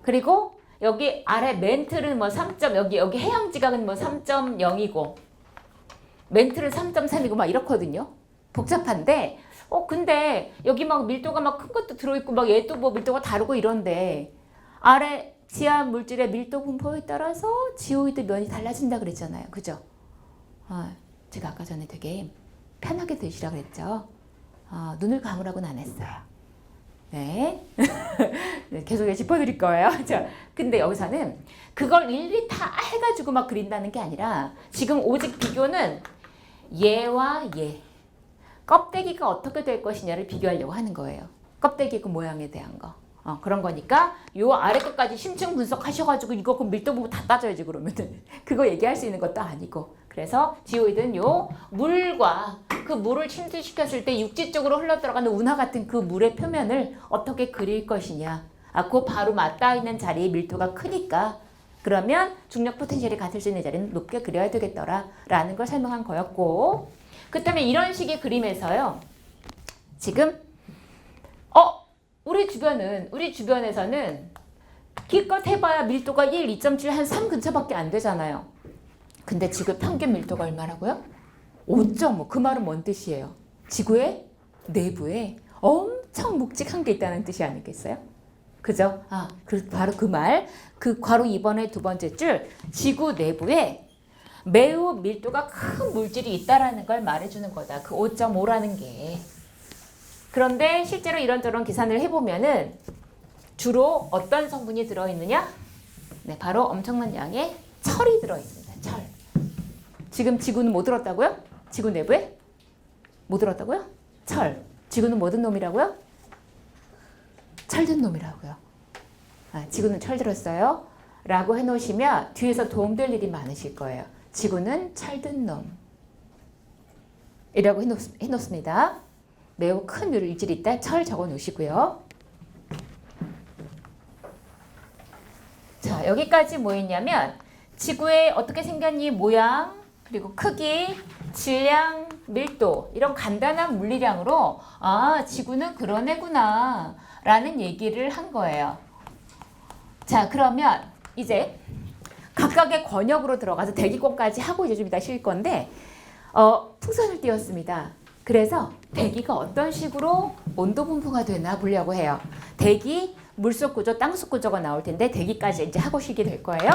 그리고 여기 아래 멘틀은 뭐 3. 여기 해양지각은 뭐 3.0이고 멘틀은 3.3이고 막 이렇거든요. 복잡한데 근데 여기 막 밀도가 막 큰 것도 들어있고 막 얘도 뭐 밀도가 다르고 이런데 아래 지하 물질의 밀도 분포에 따라서 지오이드 면이 달라진다 그랬잖아요. 그죠? 제가 아까 전에 되게 편하게 드시라고 그랬죠. 눈을 감으라고는 안 했어요. 네. 네, 계속 짚어드릴 거예요. 자, 근데 여기서는 그걸 일일이 다 해가지고 막 그린다는 게 아니라 지금 오직 비교는 얘와 얘. 껍데기가 어떻게 될 것이냐를 비교하려고 하는 거예요. 껍데기 그 모양에 대한 거. 그런 거니까 요 아래 것까지 심층 분석하셔가지고 이거 그 밀도 부분 다 따져야지 그러면은 그거 얘기할 수 있는 것도 아니고 그래서 지오이드는 요 물과 그 물을 침투시켰을 때 육지 쪽으로 흘러들어가는 운하 같은 그 물의 표면을 어떻게 그릴 것이냐 그 바로 맞닿아 있는 자리의 밀도가 크니까 그러면 중력 포텐셜이 같을 수 있는 자리는 높게 그려야 되겠더라 라는 걸 설명한 거였고 그렇다면 이런 식의 그림에서요 지금 우리 주변에서는 기껏 해봐야 밀도가 1, 2.7, 한 3 근처밖에 안 되잖아요. 근데 지구 평균 밀도가 얼마라고요? 5.5. 그 말은 뭔 뜻이에요? 지구의 내부에 엄청 묵직한 게 있다는 뜻이 아니겠어요? 그죠? 바로 그 말. 그 괄호 2번의 두 번째 줄. 지구 내부에 매우 밀도가 큰 물질이 있다라는 걸 말해주는 거다. 그 5.5라는 게. 그런데 실제로 이런저런 계산을 해보면은 주로 어떤 성분이 들어있느냐? 네, 바로 엄청난 양의 철이 들어있습니다. 철. 지금 지구는 뭐 들었다고요? 지구 내부에? 뭐 들었다고요? 철. 지구는 뭐 든 놈이라고요? 철 든 놈이라고요. 지구는 철 들었어요. 라고 해놓으시면 뒤에서 도움될 일이 많으실 거예요. 지구는 철 든 놈. 이라고 해놓습니다. 매우 큰 물질이 있다. 철 적어 놓으시고요. 자, 여기까지 뭐 있냐면 지구에 어떻게 생겼니 모양, 그리고 크기, 질량, 밀도 이런 간단한 물리량으로 지구는 그런 애구나 라는 얘기를 한 거예요. 자, 그러면 이제 각각의 권역으로 들어가서 대기권까지 하고 이제 좀 이따 쉴 건데 풍선을 띄웠습니다. 그래서 대기가 어떤 식으로 온도 분포가 되나 보려고 해요. 대기, 물속 구조, 땅속 구조가 나올 텐데 대기까지 이제 하고 쉬게 될 거예요.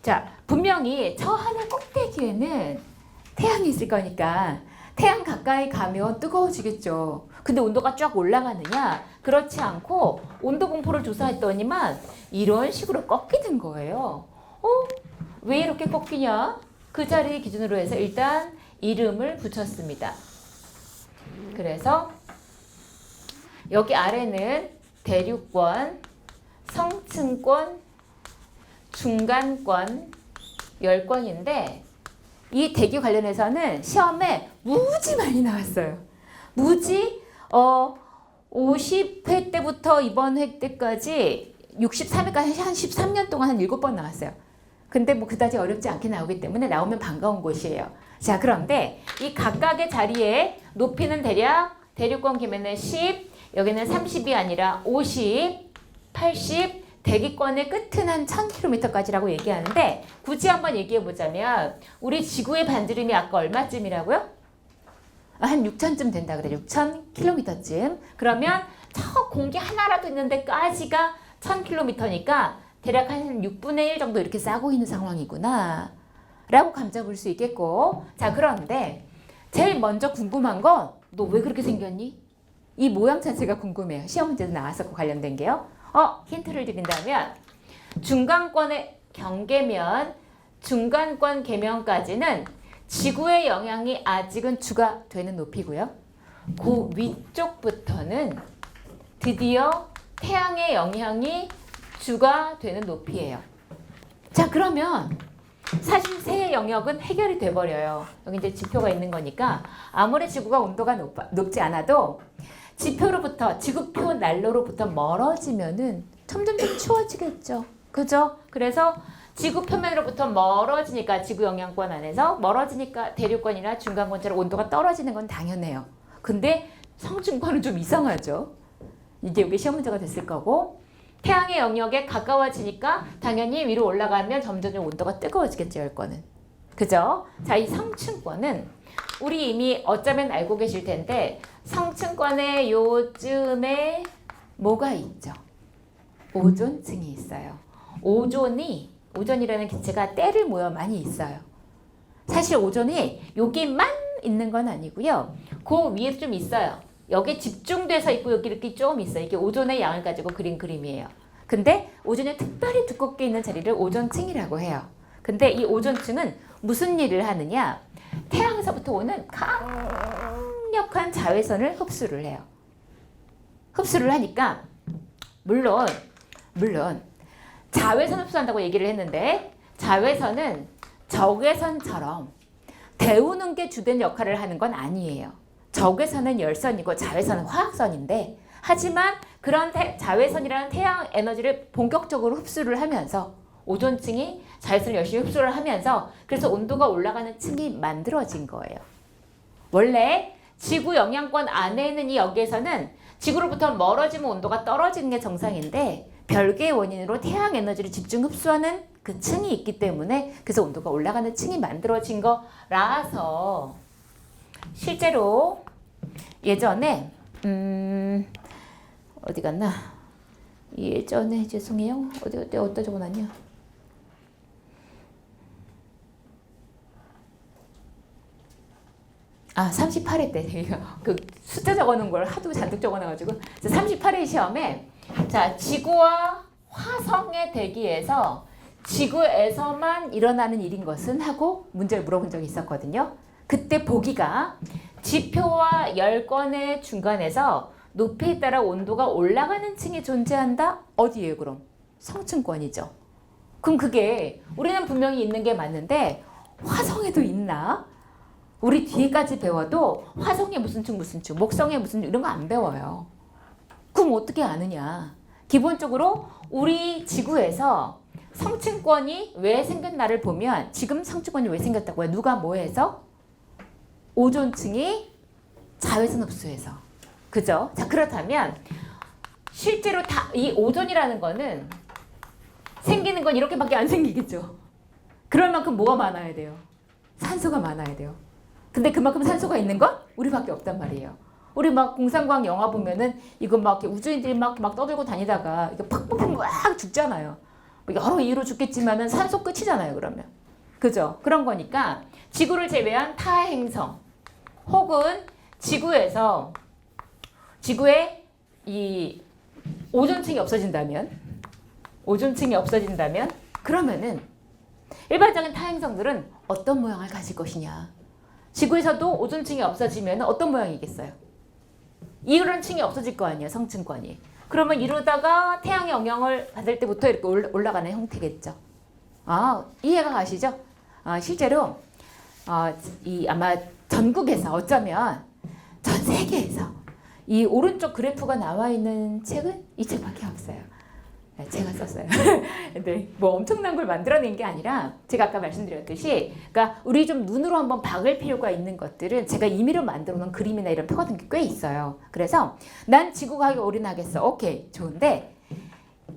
자, 분명히 저 하늘 꼭대기에는 태양이 있을 거니까 태양 가까이 가면 뜨거워지겠죠. 근데 온도가 쫙 올라가느냐? 그렇지 않고 온도 분포를 조사했더니만 이런 식으로 꺾이는 거예요. 왜 이렇게 꺾이냐? 그 자리 기준으로 해서 일단 이름을 붙였습니다. 그래서 여기 아래는 대륙권, 성층권, 중간권, 열권인데 이 대기 관련해서는 시험에 무지 많이 나왔어요. 무지 50회 때부터 이번 회 때까지 63회까지 한 13년 동안 한 7번 나왔어요. 근데 뭐 그다지 어렵지 않게 나오기 때문에 나오면 반가운 곳이에요. 자, 그런데 이 각각의 자리에 높이는 대략 대륙권 기면은 10, 여기는 30이 아니라 50, 80, 대기권의 끝은 한 1000km까지라고 얘기하는데 굳이 한번 얘기해 보자면 우리 지구의 반지름이 아까 얼마쯤이라고요? 한 6000쯤 된다 그래. 6000km쯤. 그러면 저 공기 하나라도 있는 데까지가 1000km니까 대략 한 6분의 1 정도 이렇게 싸고 있는 상황이구나 라고 감잡을 수 있겠고 자 그런데 제일 먼저 궁금한 건 너 왜 그렇게 생겼니? 이 모양 자체가 궁금해요. 시험 문제도 나왔었고 관련된 게요. 힌트를 드린다면 중간권의 경계면, 중간권 계면까지는 지구의 영향이 아직은 주가 되는 높이고요. 그 위쪽부터는 드디어 태양의 영향이 주가 되는 높이예요. 자, 그러면 사실 세 영역은 해결이 돼버려요. 여기 이제 지표가 있는 거니까 아무리 지구가 온도가 높지 않아도 지표로부터, 지구표 난로로부터 멀어지면은 점점 추워지겠죠. 그죠? 그래서 지구 표면으로부터 멀어지니까, 지구 영향권 안에서 멀어지니까 대륙권이나 중간권처럼 온도가 떨어지는 건 당연해요. 근데 성층권은 좀 이상하죠. 이게 여기 시험 문제가 됐을 거고, 태양의 영역에 가까워지니까 당연히 위로 올라가면 점점 온도가 뜨거워지겠죠, 열권은. 그죠? 자, 이 성층권은 우리 이미 어쩌면 알고 계실 텐데, 성층권에 요즘에 뭐가 있죠? 오존층이 있어요. 오존이라는 기체가 때를 모여 많이 있어요. 사실 오존이 여기만 있는 건 아니고요. 그 위에 좀 있어요. 여기 집중돼서 있고 여기 이렇게 좀 있어요. 이게 오존의 양을 가지고 그린 그림이에요. 근데 오존이 특별히 두껍게 있는 자리를 오존층이라고 해요. 근데 이 오존층은 무슨 일을 하느냐? 태양에서부터 오는 강력한 자외선을 흡수를 해요. 흡수를 하니까 물론 자외선 흡수한다고 얘기를 했는데, 자외선은 적외선처럼 데우는 게 주된 역할을 하는 건 아니에요. 적외선은 열선이고 자외선은 화학선인데, 하지만 그런 자외선이라는 태양 에너지를 본격적으로 흡수를 하면서 오존층이 자외선을 열심히 흡수를 하면서 그래서 온도가 올라가는 층이 만들어진 거예요. 원래 지구 영향권 안에 있는 이 여기에서는 지구로부터 멀어지면 온도가 떨어지는 게 정상인데, 별개의 원인으로 태양 에너지를 집중 흡수하는 그 층이 있기 때문에 그래서 온도가 올라가는 층이 만들어진 거라서, 실제로 예전에 어디 갔나? 예전에 죄송해요. 어디다 적어놨냐? 아, 38회 때 그 숫자 적어놓은 걸 하도 잔뜩 적어놔가지고 38회 시험에, 자, 지구와 화성의 대기에서 지구에서만 일어나는 일인 것은 하고 문제를 물어본 적이 있었거든요. 그때 보기가 지표와 열권의 중간에서 높이에 따라 온도가 올라가는 층이 존재한다? 어디예요 그럼? 성층권이죠. 그럼 그게 우리는 분명히 있는 게 맞는데 화성에도 있나? 우리 뒤에까지 배워도 화성에 무슨 층, 목성에 무슨 층 이런 거 안 배워요. 그럼 어떻게 아느냐? 기본적으로 우리 지구에서 성층권이 왜 생겼나를 보면, 지금 성층권이 왜 생겼다고요? 누가 뭐 해서? 오존층이 자외선 흡수해서. 그죠? 자, 그렇다면 실제로 다 이 오존이라는 거는 생기는 건 이렇게밖에 안 생기겠죠. 그럴 만큼 뭐가 많아야 돼요? 산소가 많아야 돼요. 근데 그만큼 산소가 있는 건 우리밖에 없단 말이에요. 우리 막 공상과학 영화 보면은 이거 막 우주인들이 막 떠들고 다니다가 이거 팍팍팍 막 죽잖아요. 여러 이유로 죽겠지만은 산소 끝이잖아요, 그러면. 그죠? 그런 거니까 지구를 제외한 타 행성 혹은 지구에 이 오존층이 없어진다면 그러면은 일반적인 타 행성들은 어떤 모양을 가질 것이냐? 지구에서도 오존층이 없어지면 어떤 모양이겠어요? 이런 층이 없어질 거 아니에요, 성층권이. 그러면 이러다가 태양의 영향을 받을 때부터 이렇게 올라가는 형태겠죠. 아, 이해가 가시죠? 실제로 아마 전국에서, 어쩌면 전 세계에서 이 오른쪽 그래프가 나와 있는 책은 이 책밖에 없어요. 제가 썼어요. 근데 뭐 엄청난 걸 만들어낸 게 아니라, 제가 아까 말씀드렸듯이, 그러니까 우리 좀 눈으로 한번 박을 필요가 있는 것들은 제가 임의로 만들어 놓은 그림이나 이런 표 같은 게 꽤 있어요. 그래서 난 지구과학에 올인하겠어. 오케이, 좋은데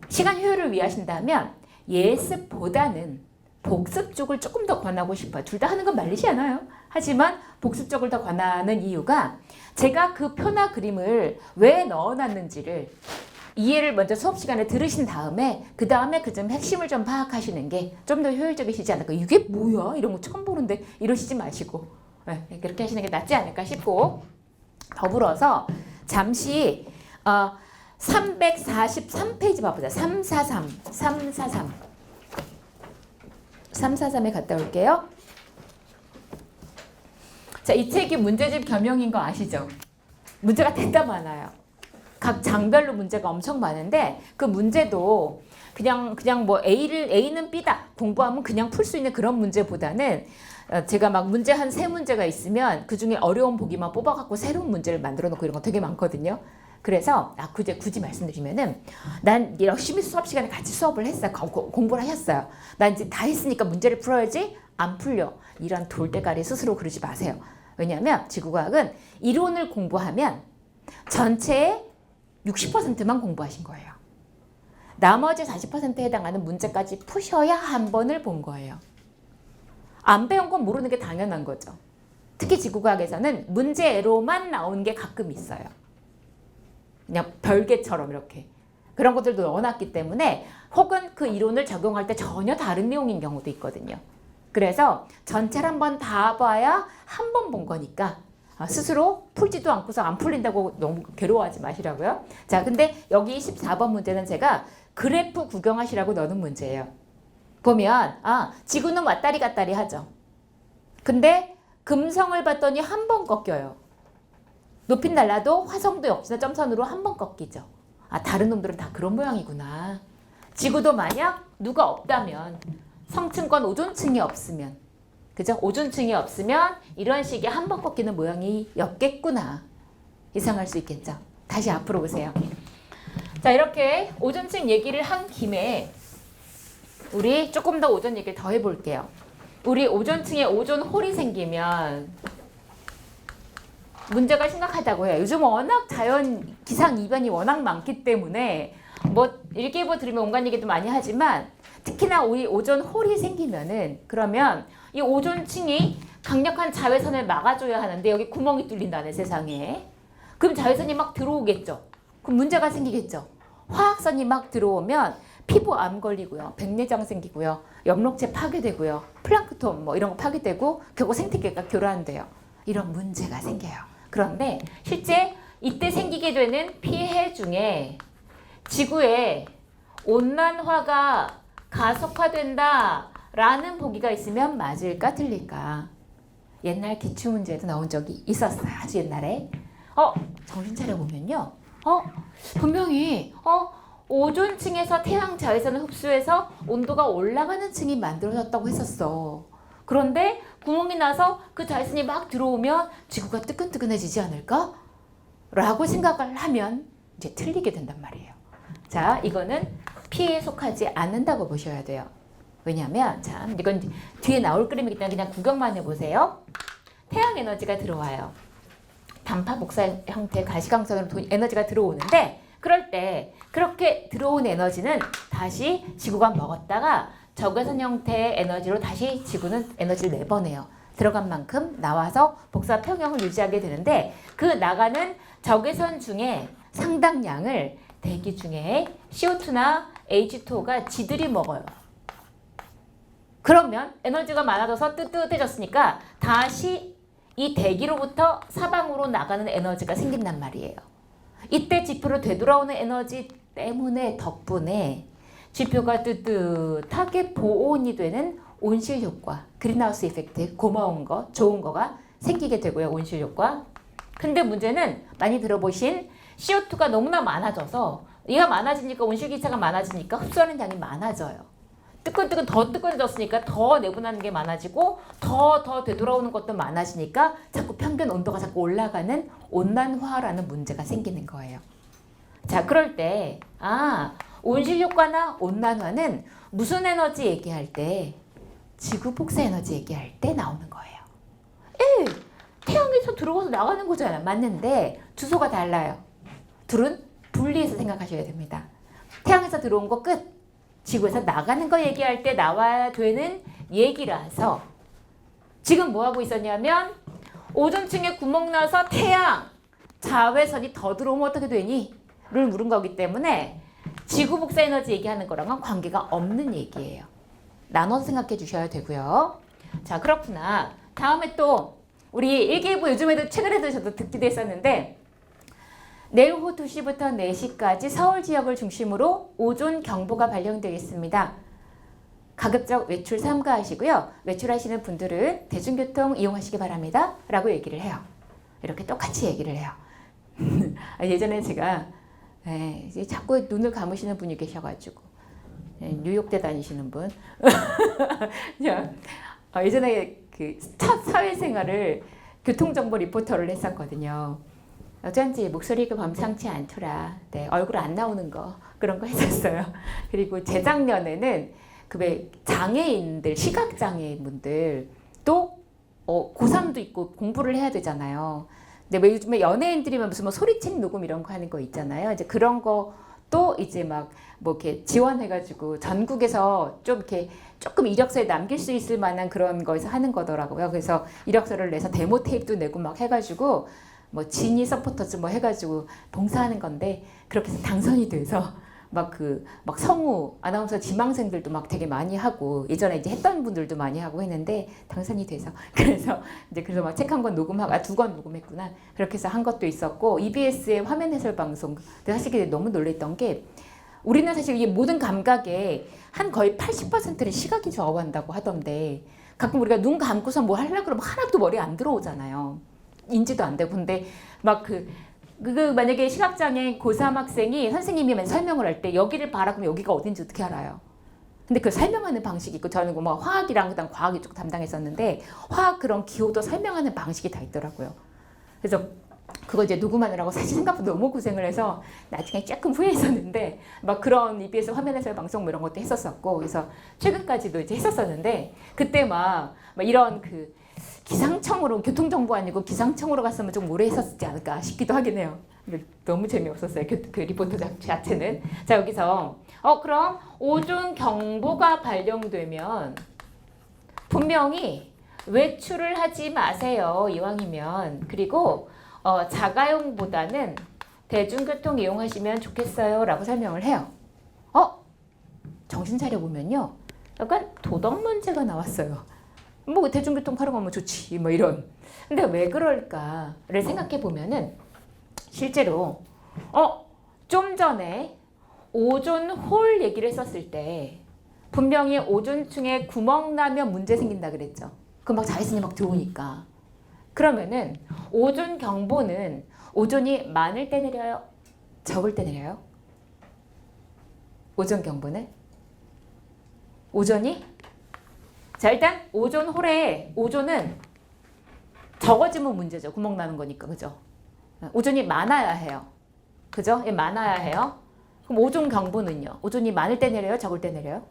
시간 효율을 위하신다면 예습보다는 복습 쪽을 조금 더 권하고 싶어요. 둘 다 하는 건 말리지 않아요. 하지만 복습 쪽을 더 권하는 이유가, 제가 그 표나 그림을 왜 넣어놨는지를 이해를 먼저 수업 시간에 들으신 다음에 그 다음에 그 점 핵심을 좀 파악하시는 게 좀 더 효율적이시지 않을까. 이게 뭐야? 이런 거 처음 보는데 이러시지 마시고 그렇게 하시는 게 낫지 않을까 싶고, 더불어서 잠시 343페이지 봐보자. 343에 갔다 올게요. 자, 이 책이 문제집 겸용인 거 아시죠? 문제가 됐다 많아요. 각 장별로 문제가 엄청 많은데 그 문제도 그냥 뭐 A는 B다 공부하면 그냥 풀 수 있는 그런 문제보다는 제가 막 문제 한 3문제가 있으면 그중에 어려운 보기만 뽑아갖고 새로운 문제를 만들어 놓고 이런 거 되게 많거든요. 그래서 굳이 말씀드리면은 난 열심히 수업 시간에 같이 수업을 했어요. 공부를 하셨어요. 난 이제 다 했으니까 문제를 풀어야지. 안 풀려. 이런 돌대가리 스스로 그러지 마세요. 왜냐하면 지구과학은 이론을 공부하면 전체의 60%만 공부하신 거예요. 나머지 40%에 해당하는 문제까지 푸셔야 한 번을 본 거예요. 안 배운 건 모르는 게 당연한 거죠. 특히 지구과학에서는 문제로만 나오는 게 가끔 있어요. 그냥 별개처럼 이렇게. 그런 것들도 넣어놨기 때문에 혹은 그 이론을 적용할 때 전혀 다른 내용인 경우도 있거든요. 그래서 전체를 한번 다 봐야 한 번 본 거니까 스스로 풀지도 않고서 안 풀린다고 너무 괴로워하지 마시라고요. 자, 근데 여기 14번 문제는 제가 그래프 구경하시라고 넣는 문제예요. 보면 지구는 왔다리 갔다리 하죠. 근데 금성을 봤더니 한 번 꺾여요. 높인 달라도 화성도 역시나 점선으로 한 번 꺾이죠. 다른 놈들은 다 그런 모양이구나. 지구도 만약 누가 없다면 성층권 오존층이 없으면 그죠? 오존층이 없으면 이런 식의 한 번 꺾이는 모양이었겠구나. 예상할 수 있겠죠. 다시 앞으로 보세요. 자, 이렇게 오존층 얘기를 한 김에 우리 조금 더 오존 얘기를 더 해볼게요. 우리 오존층에 오존홀이 생기면 문제가 심각하다고 해요. 요즘 워낙 자연 기상 이변이 워낙 많기 때문에 뭐 일기예보 들으면 온갖 얘기도 많이 하지만 특히나 우리 오존홀이 생기면은 그러면 이 오존층이 강력한 자외선을 막아줘야 하는데 여기 구멍이 뚫린다네 세상에. 그럼 자외선이 막 들어오겠죠. 그럼 문제가 생기겠죠. 화학선이 막 들어오면 피부 암 걸리고요. 백내장 생기고요. 엽록체 파괴되고요. 플랑크톤 뭐 이런 거 파괴되고 결국 생태계가 교란돼요. 이런 문제가 생겨요. 그런데 실제 이때 생기게 되는 피해 중에 지구에 온난화가 가속화된다라는 보기가 있으면 맞을까 틀릴까? 옛날 기출문제에도 나온 적이 있었어요. 아주 옛날에. 정신 차려보면요. 분명히 오존층에서 태양 자외선을 흡수해서 온도가 올라가는 층이 만들어졌다고 했었어. 그런데 구멍이 나서 그 자외선이 막 들어오면 지구가 뜨끈뜨끈해지지 않을까? 라고 생각을 하면 이제 틀리게 된단 말이에요. 자, 이거는 피해에 속하지 않는다고 보셔야 돼요. 왜냐하면 참 이건 뒤에 나올 그림이기 때문에 그냥 구경만 해보세요. 태양 에너지가 들어와요. 단파 복사 형태의 가시광선으로 에너지가 들어오는데 그럴 때 그렇게 들어온 에너지는 다시 지구가 먹었다가 적외선 형태의 에너지로 다시 지구는 에너지를 내보내요. 들어간 만큼 나와서 복사 평형을 유지하게 되는데 그 나가는 적외선 중에 상당량을 대기 중에 CO2나 H2O가 지들이 먹어요. 그러면 에너지가 많아져서 뜨뜻해졌으니까 다시 이 대기로부터 사방으로 나가는 에너지가 생긴단 말이에요. 이때 지표로 되돌아오는 에너지 때문에 덕분에 지표가 뜨뜻하게 보온이 되는 온실 효과, 그린하우스 이펙트, 고마운 거, 좋은 거가 생기게 되고요. 온실 효과. 근데 문제는 많이 들어보신 CO2가 너무나 많아져서 얘가 많아지니까 온실기차가 많아지니까 흡수하는 양이 많아져요. 뜨끈뜨끈 더 뜨끈해졌으니까 더 내분하는 게 많아지고 더 되돌아오는 것도 많아지니까 자꾸 평균 온도가 자꾸 올라가는 온난화라는 문제가 생기는 거예요. 자, 그럴 때 온실 효과나 온난화는 무슨 에너지 얘기할 때? 지구 복사 에너지 얘기할 때 나오는 거예요. 태양에서 들어와서 나가는 거잖아요. 맞는데 주소가 달라요. 둘은 분리해서 생각하셔야 됩니다. 태양에서 들어온 거 끝. 지구에서 나가는 거 얘기할 때 나와야 되는 얘기라서 지금 뭐 하고 있었냐면 오존층에 구멍 나서 태양 자외선이 더 들어오면 어떻게 되니? 를 물은 거기 때문에 지구 복사 에너지 얘기하는 거랑은 관계가 없는 얘기예요. 나눠서 생각해 주셔야 되고요. 자, 그렇구나. 다음에 또 우리 일기예보 요즘에도 최근에도 저도 듣기도 했었는데 내일 오후 2시부터 4시까지 서울 지역을 중심으로 오존 경보가 발령되겠습니다. 가급적 외출 삼가하시고요. 외출하시는 분들은 대중교통 이용하시기 바랍니다. 라고 얘기를 해요. 이렇게 똑같이 얘기를 해요. 예전에 제가 이제 자꾸 눈을 감으시는 분이 계셔가지고 뉴욕대 다니시는 분 예전에 그 첫 사회생활을 교통정보 리포터를 했었거든요. 어쩐지 목소리가 범상치 않더라. 네, 얼굴 안 나오는 거 그런 거 했었어요. 그리고 재작년에는 그 왜 장애인들, 시각장애인분들 또 고3도 있고 공부를 해야 되잖아요. 근데 왜 요즘에 연예인들이면 무슨 뭐 소리책 녹음 이런 거 하는 거 있잖아요. 이제 그런 거 또 이제 막 뭐 이렇게 지원해가지고 전국에서 좀 이렇게 조금 이력서에 남길 수 있을 만한 그런 거에서 하는 거더라고요. 그래서 이력서를 내서 데모 테이프도 내고 막 해가지고 뭐 지니 서포터즈 뭐 해가지고 봉사하는 건데 그렇게 해서 당선이 돼서 막 성우 아나운서 지망생들도 막 되게 많이 하고 예전에 이제 했던 분들도 많이 하고 했는데 당선이 돼서 그래서 막 책 한 권 녹음하고 2권 녹음했구나 그렇게 해서 한 것도 있었고 EBS의 화면 해설 방송 근데 사실 너무 놀랬던 게 우리는 사실 이 모든 감각의 한 거의 80%를 시각이 좌우한다고 하던데 가끔 우리가 눈 감고서 뭐 하려고 그러면 하나도 머리에 안 들어오잖아요. 인지도 안 되고 근데 막 만약에 시각장애 고3 학생이 선생님이 설명을 할 때 여기를 봐라 그러면 여기가 어딘지 어떻게 알아요? 근데 그 설명하는 방식이 있고 저는 뭐 화학이랑 그다음 과학 이쪽 담당했었는데 화학 그런 기호도 설명하는 방식이 다 있더라고요. 그래서 그거 이제 녹음하느라고 사실 생각보다 너무 고생을 해서 나중에 조금 후회했었는데 막 그런 EBS 화면 해설 방송 뭐 이런 것도 했었었고 그래서 최근까지도 이제 했었었는데 그때 막 이런 기상청으로 교통정보 아니고 기상청으로 갔으면 좀 오래 했었지 않을까 싶기도 하긴 해요. 너무 재미없었어요. 그 리포터 자체는. 자 여기서 그럼 오존 경보가 발령되면 분명히 외출을 하지 마세요. 이왕이면. 그리고 자가용보다는 대중교통 이용하시면 좋겠어요. 라고 설명을 해요. 정신 차려보면요. 약간 도덕 문제가 나왔어요. 뭐 대중교통 활용하면 좋지 뭐 이런. 근데 왜 그럴까를 생각해 보면은 실제로 좀 전에 오존홀 얘기를 했었을 때 분명히 오존층에 구멍 나면 문제 생긴다 그랬죠. 그 막 자외선이 막 들어오니까. 그러면은 오존 경보는 오존이 많을 때 내려요? 적을 때 내려요? 오존 경보는? 오존이? 자 일단 오존홀에 오존은 적어지면 문제죠. 구멍 나는 거니까 그죠? 오존이 많아야 해요. 그죠? 많아야 해요. 그럼 오존 경보는요? 오존이 많을 때 내려요? 적을 때 내려요?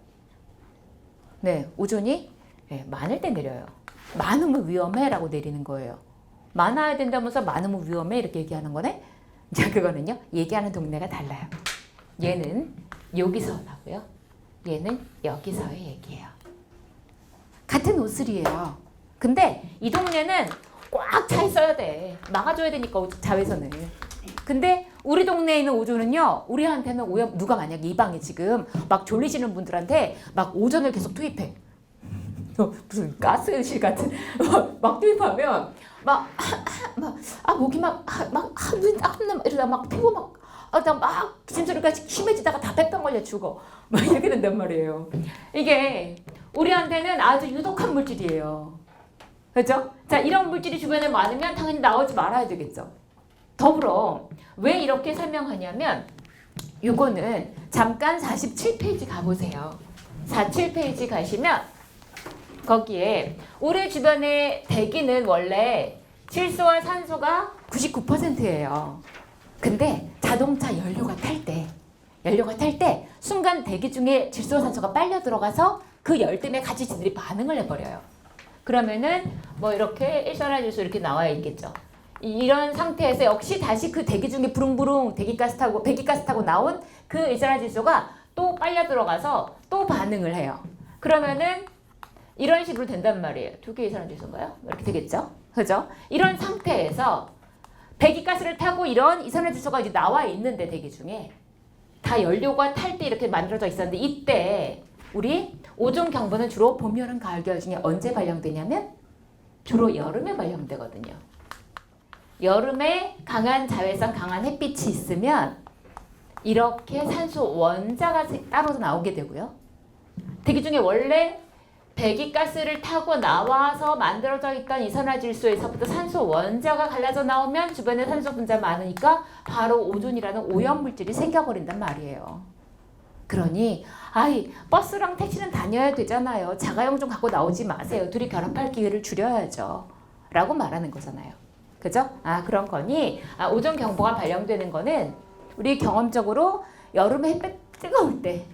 네, 오존이 많을 때 내려요. 많으면 위험해 라고 내리는 거예요. 많아야 된다면서 많으면 위험해 이렇게 얘기하는 거네? 자 그거는요. 얘기하는 동네가 달라요. 얘는 여기서 나고요. 얘는 여기서의 얘기예요. 같은 옷슬이에요. 근데 이 동네는 꽉 차 있어야 돼. 막아줘야 되니까 자외선을. 근데 우리 동네에 있는 오존은요. 우리한테는 누가 만약에 이 방에 지금 막 졸리시는 분들한테 막 오존을 계속 투입해. 무슨 가스실 같은 막 투입하면 목이 이러다 막 피부 막 기침소리가 심해지다가 다 폐병 걸려 죽어 막 이렇게 된단 말이에요. 이게 우리한테는 아주 유독한 물질이에요. 그렇죠? 자 이런 물질이 주변에 많으면 당연히 나오지 말아야 되겠죠. 더불어 왜 이렇게 설명하냐면 이거는 잠깐 47페이지 가보세요. 47페이지 가시면 거기에 우리 주변의 대기는 원래 질소와 산소가 99%예요. 근데 자동차 연료가 탈 때 순간 대기 중에 질소와 산소가 빨려 들어가서 그 열 때문에 같이 지들이 반응을 해버려요. 그러면은 뭐 이렇게 일산화질소 이렇게 나와 있겠죠. 이런 상태에서 역시 다시 그 대기 중에 부릉부릉 배기가스 타고 나온 그 일산화질소가 또 빨려 들어가서 또 반응을 해요. 그러면은 이런 식으로 된단 말이에요. 두 개의 이산화질소인가요? 이렇게 되겠죠? 그죠? 이런 상태에서 배기가스를 타고 이런 이산화질소가 이제 나와 있는데 대기 중에 다 연료가 탈 때 이렇게 만들어져 있었는데 이때 우리 오존 경보는 주로 봄, 여름, 가을, 겨울 중에 언제 발령되냐면 주로 여름에 발령되거든요. 여름에 강한 자외선, 강한 햇빛이 있으면 이렇게 산소 원자가 따로 나오게 되고요. 대기 중에 원래 배기가스를 타고 나와서 만들어져 있던 이산화질소에서부터 산소 원자가 갈라져 나오면 주변에 산소 분자 많으니까 바로 오존이라는 오염물질이 생겨버린단 말이에요. 그러니 버스랑 택시는 다녀야 되잖아요. 자가용 좀 갖고 나오지 마세요. 둘이 결합할 기회를 줄여야죠. 라고 말하는 거잖아요. 그죠? 그런 거니 오존 경보가 발령되는 거는 우리 경험적으로 여름에 햇빛 뜨거울 때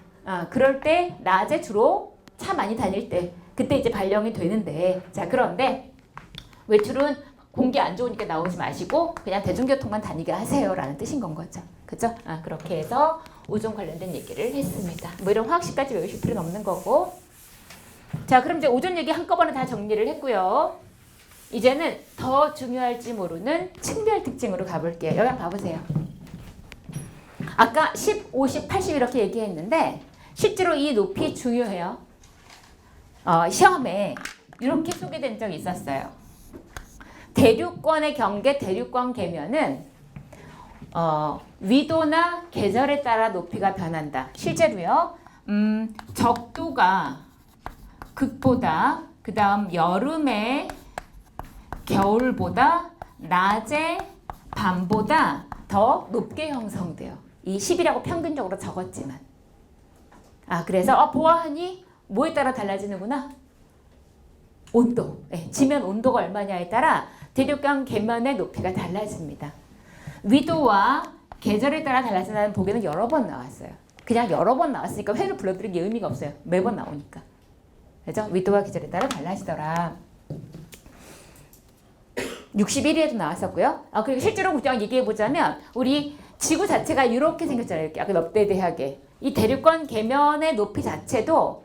그럴 때 낮에 주로 차 많이 다닐 때 그때 이제 발령이 되는데 자 그런데 외출은 공기 안 좋으니까 나오지 마시고 그냥 대중교통만 다니게 하세요 라는 뜻인 건 거죠. 그죠? 그렇게 해서 오존 관련된 얘기를 했습니다. 뭐 이런 화학식까지 외우실 필요는 없는 거고 자 그럼 이제 오존 얘기 한꺼번에 다 정리를 했고요. 이제는 더 중요할지 모르는 층별 특징으로 가볼게요. 여기 한번 봐보세요. 아까 10, 50, 80 이렇게 얘기했는데 실제로 이 높이 중요해요. 시험에 이렇게 소개된 적이 있었어요. 대륙권의 경계, 대륙권 계면은 위도나 계절에 따라 높이가 변한다. 실제로요. 적도가 극보다 그 다음 여름에 겨울보다 낮에 밤보다 더 높게 형성돼요. 이 10이라고 평균적으로 적었지만 그래서 보아하니 뭐에 따라 달라지는구나? 온도. 지면 온도가 얼마냐에 따라 대륙간 계면의 높이가 달라집니다. 위도와 계절에 따라 달라진다는 보기는 여러 번 나왔어요. 그냥 여러 번 나왔으니까 회를 불러드린 게 의미가 없어요. 매번 나오니까. 그죠? 위도와 계절에 따라 달라지더라. 61위에도 나왔었고요. 그리고 실제로 그냥 얘기해보자면 우리 지구 자체가 이렇게 생겼잖아요. 이렇게 넉대대하게. 이 대륙권 계면의 높이 자체도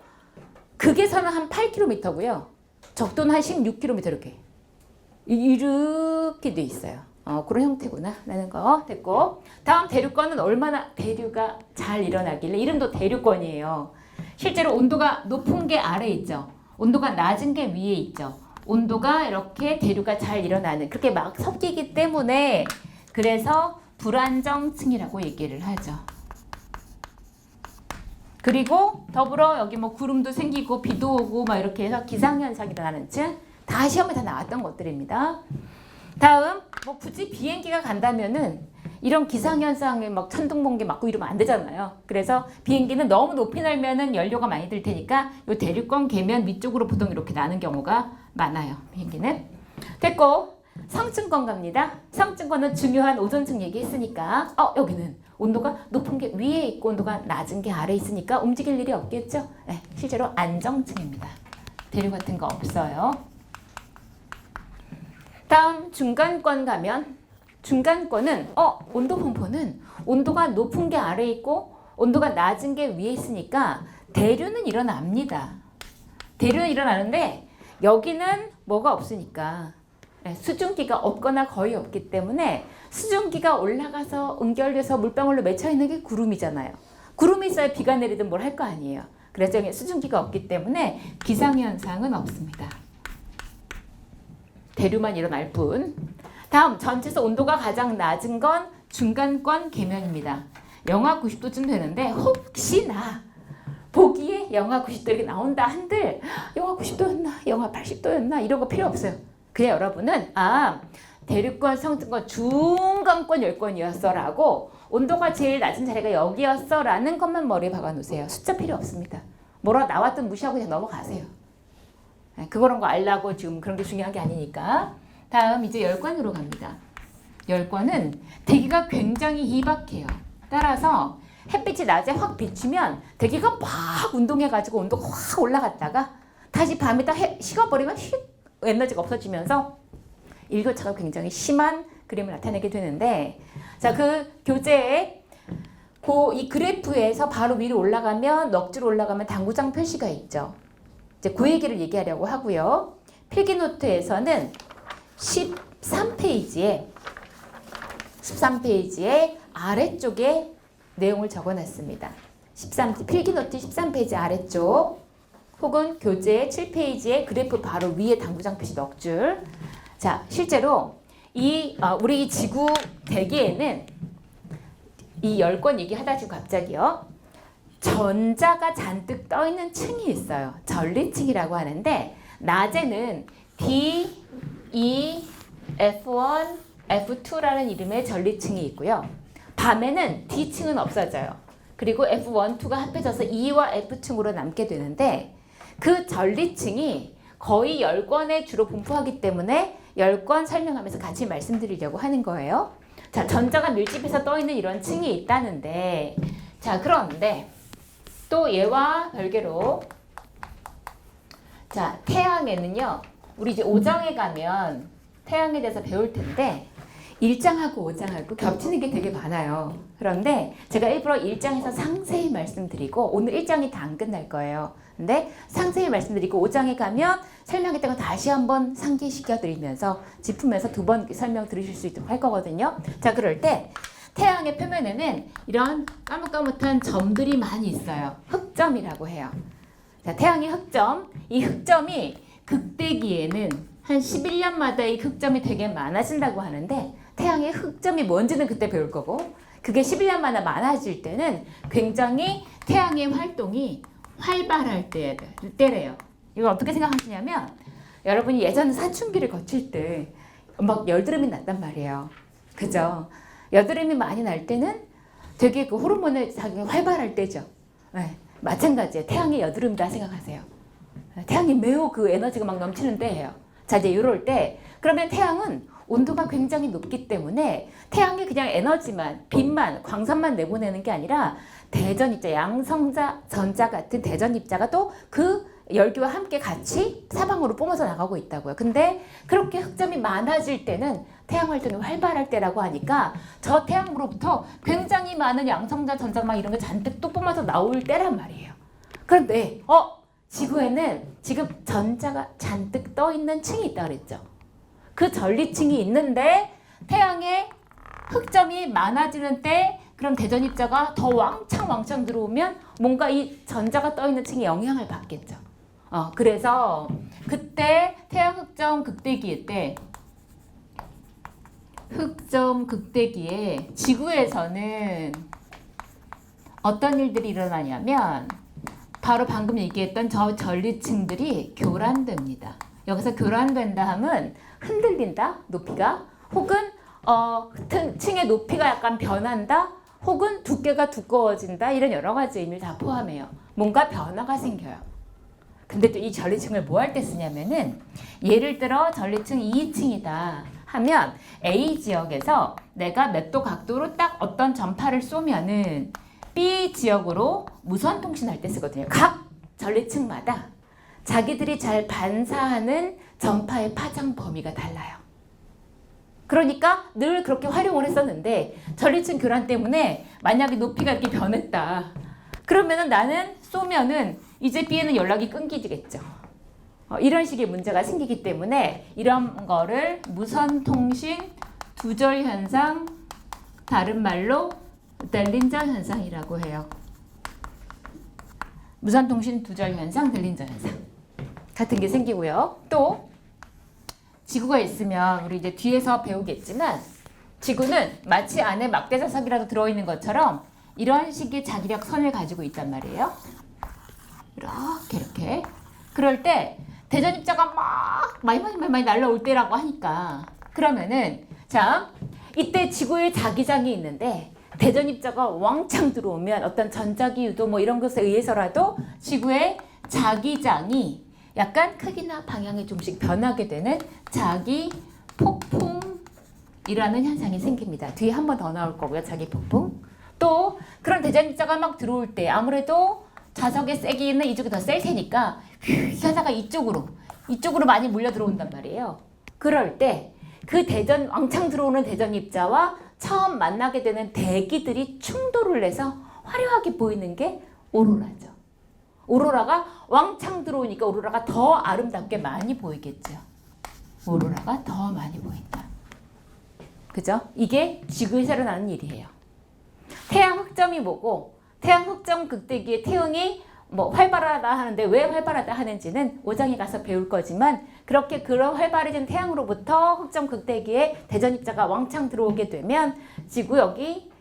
극에서는 한 8km고요. 적도는 한 16km 이렇게 돼 있어요. 그런 형태구나 라는 거 됐고 다음 대륙권은 얼마나 대류가 잘 일어나길래 이름도 대륙권이에요. 실제로 온도가 높은 게 아래 있죠. 온도가 낮은 게 위에 있죠. 온도가 이렇게 대류가 잘 일어나는 그렇게 막 섞이기 때문에 그래서 불안정층이라고 얘기를 하죠. 그리고 더불어 여기 뭐 구름도 생기고 비도 오고 막 이렇게 해서 기상현상이 일어나는 층 다 시험에 다 나왔던 것들입니다. 다음 뭐 굳이 비행기가 간다면은 이런 기상현상에 막 천둥번개 맞고 이러면 안 되잖아요. 그래서 비행기는 너무 높이 날면은 연료가 많이 들 테니까 요 대륙권 계면 위쪽으로 보통 이렇게 나는 경우가 많아요. 비행기는. 됐고 성층권 갑니다. 성층권은 중요한 오존층 얘기했으니까 여기는 온도가 높은 게 위에 있고 온도가 낮은 게 아래 있으니까 움직일 일이 없겠죠. 실제로 안정층입니다. 대륙 같은 거 없어요. 다음 중간권 가면 중간권은 온도 분포는 온도가 높은 게 아래 있고 온도가 낮은 게 위에 있으니까 대류는 일어납니다. 대류는 일어나는데 여기는 뭐가 없으니까 수증기가 없거나 거의 없기 때문에 수증기가 올라가서 응결돼서 물방울로 맺혀 있는 게 구름이잖아요. 구름이 있어야 비가 내리든 뭘 할 거 아니에요. 그래서 여기 수증기가 없기 때문에 기상현상은 없습니다. 대류만 일어날 뿐. 다음 전체에서 온도가 가장 낮은 건 중간권 계면입니다. 영하 90도쯤 되는데 혹시나 보기에 영하 90도 이렇게 나온다 한들 영하 90도였나 영하 80도였나 이런 거 필요 없어요. 그냥 여러분은 대륙권, 성층권, 중간권 열권이었어 라고 온도가 제일 낮은 자리가 여기였어 라는 것만 머리에 박아 놓으세요. 숫자 필요 없습니다. 뭐라 나왔든 무시하고 그냥 넘어가세요. 그런 거 알라고 지금 그런 게 중요한 게 아니니까. 다음 이제 열권으로 갑니다. 열권은 대기가 굉장히 희박해요. 따라서 햇빛이 낮에 확 비추면 대기가 막 운동해가지고 온도가 확 올라갔다가 다시 밤에 딱 식어버리면 에너지가 없어지면서 일교차가 굉장히 심한 그림을 나타내게 되는데 자, 그 교재에 이 그래프에서 바로 위로 올라가면 넋주로 올라가면 당구장 표시가 있죠. 이제 그 얘기를 얘기하려고 하고요. 필기노트에서는 13페이지에 아래쪽에 내용을 적어놨습니다. 필기노트 13페이지 아래쪽 혹은 교재 7페이지에 그래프 바로 위에 당구장 표시 넋줄. 자, 실제로 우리 지구 대기에는 이 열권 얘기하다 지금 갑자기요. 전자가 잔뜩 떠 있는 층이 있어요. 전리층이라고 하는데 낮에는 D, E, F1, F2라는 이름의 전리층이 있고요. 밤에는 D층은 없어져요. 그리고 F1, 2가 합해져서 E와 F층으로 남게 되는데 그 전리층이 거의 열권에 주로 분포하기 때문에 열권 설명하면서 같이 말씀드리려고 하는 거예요. 자, 전자가 밀집해서 떠 있는 이런 층이 있다는데, 자, 그런데 또 얘와 별개로, 자, 태양에는요, 우리 이제 5장에 가면 태양에 대해서 배울 텐데 1장하고 5장하고 겹치는 게 되게 많아요. 그런데 제가 일부러 1장에서 상세히 말씀드리고 오늘 1장이 다 안 끝날 거예요. 근데 상세히 말씀드리고 5장에 가면 설명했던 거 다시 한번 상기시켜 드리면서 짚으면서 두 번 설명 들으실 수 있도록 할 거거든요. 자, 그럴 때 태양의 표면에는 이런 까뭇까뭇한 점들이 많이 있어요. 흑점이라고 해요. 자, 태양의 흑점. 이 흑점이 극대기에는 한 11년마다 이 흑점이 되게 많아진다고 하는데 태양의 흑점이 뭔지는 그때 배울 거고 그게 11년마다 많아질 때는 굉장히 태양의 활동이 활발할 때래요. 이거 어떻게 생각하시냐면 여러분이 예전 사춘기를 거칠 때 막 여드름이 났단 말이에요. 그죠? 여드름이 많이 날 때는 되게 그 호르몬의 작용이 활발할 때죠. 네, 마찬가지예요. 태양의 여드름이다 생각하세요. 태양이 매우 그 에너지가 막 넘치는 때예요. 자, 이제 이럴 때 그러면 태양은 온도가 굉장히 높기 때문에 태양이 그냥 에너지만, 빛만, 광선만 내보내는 게 아니라 대전입자, 양성자, 전자 같은 대전입자가 또 그 열기와 함께 같이 사방으로 뿜어져 나가고 있다고요. 근데 그렇게 흑점이 많아질 때는 태양 활동이 활발할 때라고 하니까 저 태양으로부터 굉장히 많은 양성자, 전자 막 이런 게 잔뜩 또 뿜어져 나올 때란 말이에요. 그런데 지구에는 지금 전자가 잔뜩 떠 있는 층이 있다 그랬죠. 그 전리층이 있는데 태양에 흑점이 많아지는 때 그럼 대전입자가 더 왕창 들어오면 뭔가 이 전자가 떠 있는 층이 영향을 받겠죠. 그래서 그때 태양 흑점 극대기일 때 흑점 극대기에 지구에서는 어떤 일들이 일어나냐면 바로 방금 얘기했던 저 전리층들이 교란됩니다. 여기서 교란된다 함은 흔들린다, 높이가, 혹은 층의 높이가 약간 변한다, 혹은 두께가 두꺼워진다, 이런 여러 가지 의미를 다 포함해요. 뭔가 변화가 생겨요. 근데 또 이 전리층을 뭐 할 때 쓰냐면은 예를 들어 전리층 2층이다 하면 A 지역에서 내가 몇 도 각도로 딱 어떤 전파를 쏘면은 B 지역으로 무선 통신할 때 쓰거든요. 각 전리층마다 자기들이 잘 반사하는 전파의 파장 범위가 달라요. 그러니까 늘 그렇게 활용을 했었는데 전리층 교란 때문에 만약에 높이가 이렇게 변했다. 그러면은 나는 쏘면은 이제 B에는 연락이 끊기겠죠. 이런 식의 문제가 생기기 때문에 이런 거를 무선 통신 두절 현상, 다른 말로 델린저 현상이라고 해요. 무선 통신 두절 현상, 델린저 현상 같은 게 생기고요. 또 지구가 있으면 우리 이제 뒤에서 배우겠지만 지구는 마치 안에 막대자석이라도 들어있는 것처럼 이런 식의 자기력 선을 가지고 있단 말이에요. 이렇게. 그럴 때 대전입자가 막 많이 날라올 때라고 하니까 그러면은 자 이때 지구에 자기장이 있는데 대전입자가 왕창 들어오면 어떤 전자기 유도 뭐 이런 것에 의해서라도 지구의 자기장이 약간 크기나 방향이 좀씩 변하게 되는 자기 폭풍이라는 현상이 생깁니다. 뒤에 한 번 더 나올 거고요. 자기 폭풍. 또 그런 대전입자가 막 들어올 때 아무래도 자석의 세기는 이쪽이 더 셀 테니까 현상가 이쪽으로 많이 몰려 들어온단 말이에요. 그럴 때 그 대전 왕창 들어오는 대전입자와 처음 만나게 되는 대기들이 충돌을 해서 화려하게 보이는 게 오로라죠. 오로라가 왕창 들어오니까 오로라가 더 아름답게 많이 보이겠죠. 오로라가 더 많이 보인다. 그죠? 이게 지구에서 일어나는 일이에요. 태양 흑점이 뭐고 태양 흑점 극대기의 태양이 뭐 활발하다 하는데 왜 활발하다 하는지는 5장에 가서 배울 거지만 그렇게 그런 활발해진 태양으로부터 흑점 극대기에 대전 입자가 왕창 들어오게 되면 지구 여기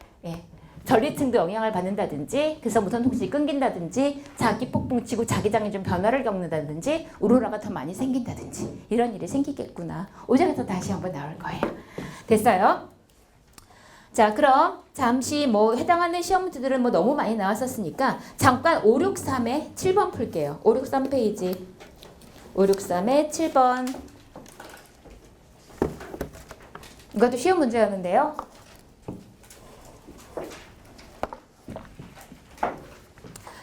전리층도 영향을 받는다든지 그래서 무선 통신이 끊긴다든지 자기 폭풍 지구 자기장이 좀 변화를 겪는다든지 오로라가 더 많이 생긴다든지 이런 일이 생기겠구나. 5장에서 다시 한번 나올 거예요. 됐어요? 자, 그럼 잠시 뭐 해당하는 시험 문제들은 뭐 너무 많이 나왔었으니까 잠깐 563에 7번 풀게요. 563 페이지. 563에 7번. 이것도 시험 문제였는데요.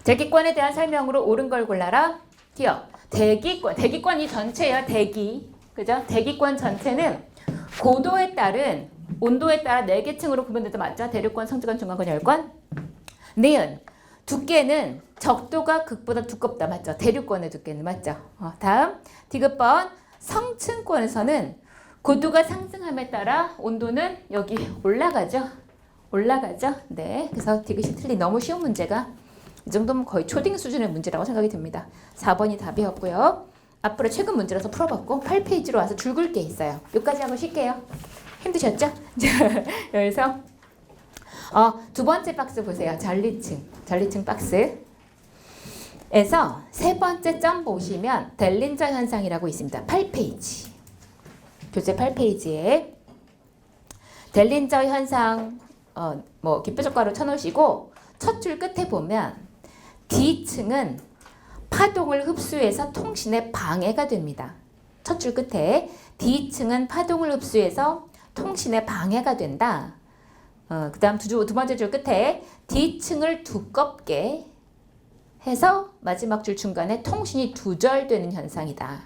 대기권에 대한 설명으로 옳은 걸 골라라. 기억. 대기권이 전체예요. 그죠? 대기권 전체는 고도에 따른 온도에 따라 4개 층으로 구분돼도 맞죠? 대륙권, 성지권, 중간권, 열권. 니은. 두께는 적도가 극보다 두껍다. 맞죠? 대륙권의 두께는 맞죠? 다음. 디귿번. 성층권에서는 고도가 상승함에 따라 온도는 여기 올라가죠? 네. 그래서 디귿이 틀린 너무 쉬운 문제가 이 정도면 거의 초딩 수준의 문제라고 생각이 듭니다. 4번이 답이었고요. 앞으로 최근 문제라서 풀어봤고 8페이지로 와서 줄 긋게 있어요. 여기까지 한번 쉴게요. 힘드셨죠? 여기서 두 번째 박스 보세요. 전리층 박스에서 세 번째 점 보시면 델린저 현상이라고 있습니다. 8페이지. 교재 8페이지에 델린저 현상 뭐 기표적과로 쳐놓으시고 첫 줄 끝에 보면 D층은 파동을 흡수해서 통신에 방해가 됩니다. 첫 줄 끝에 D층은 파동을 흡수해서 통신에 방해가 된다. 그 다음 두 번째 줄 끝에 D층을 두껍게 해서 마지막 줄 중간에 통신이 두절되는 현상이다.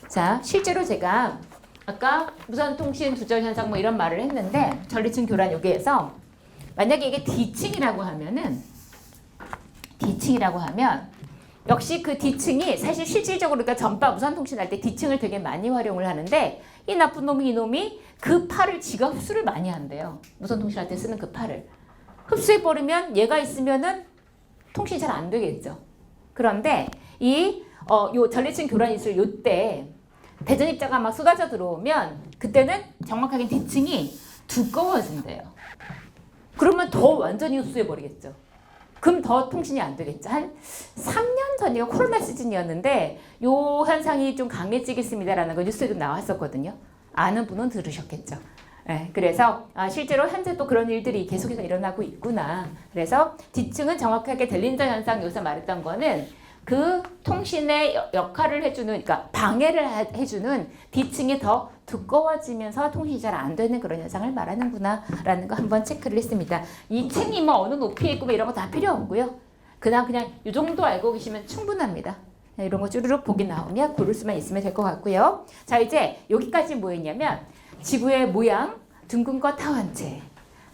자, 실제로 제가 아까 무선 통신 두절 현상 뭐 이런 말을 했는데 전리층 교란 여기에서 만약에 이게 D층이라고 하면 역시 그 D층이 사실 실질적으로 그러니까 전파 무선 통신할 때 D층을 되게 많이 활용을 하는데 이 나쁜 놈이 이놈이 그 팔을 지가 흡수를 많이 한대요. 무선 통신할 때 쓰는 그 팔을 흡수해버리면 얘가 있으면은 통신이 잘 안 되겠죠. 그런데 요 전리층 교란이 있을 요때 대전 입자가 막 쏟아져 들어오면 그때는 정확하게 D층이 두꺼워진대요. 그러면 더 완전히 흡수해버리겠죠. 그럼 더 통신이 안 되겠죠. 한 3년 전이요. 코로나 시즌이었는데 요 현상이 좀 강해지겠습니다라는 거 뉴스에도 나왔었거든요. 아는 분은 들으셨겠죠. 네, 그래서 실제로 현재 또 그런 일들이 계속해서 일어나고 있구나. 그래서 D층은 정확하게 델린저 현상 여기서 말했던 거는 그 통신의 역할을 해주는, 그러니까 방해를 해주는 D층이 더 두꺼워지면서 통신이 잘 안 되는 그런 현상을 말하는구나 라는 거 한번 체크를 했습니다. 이 층이 뭐 어느 높이에 있고 뭐 이런 거 다 필요 없고요. 그냥 이 정도 알고 계시면 충분합니다. 이런 거 쭈르륵 보기 나오면 고를 수만 있으면 될 것 같고요. 자, 이제 여기까지 뭐였냐면 지구의 모양, 둥근 거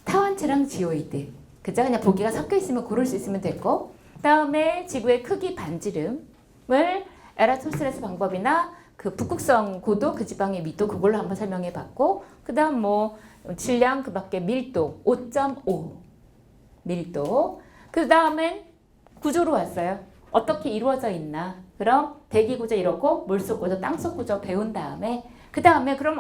타원체랑 지오이드. 그죠? 그냥 보기가 섞여 있으면 고를 수 있으면 됐고, 다음에 지구의 크기 반지름을 에라토스레스 방법이나 그 북극성 고도, 그 지방의密도 그걸로 한번 설명해 봤고, 그 다음 뭐 질량, 그 밖에 밀도 5.5 밀도. 그 다음엔 구조로 왔어요. 어떻게 이루어져 있나. 그럼 대기 구조 이렇고 물속 구조, 땅속 구조 배운 다음에 그 다음에 그럼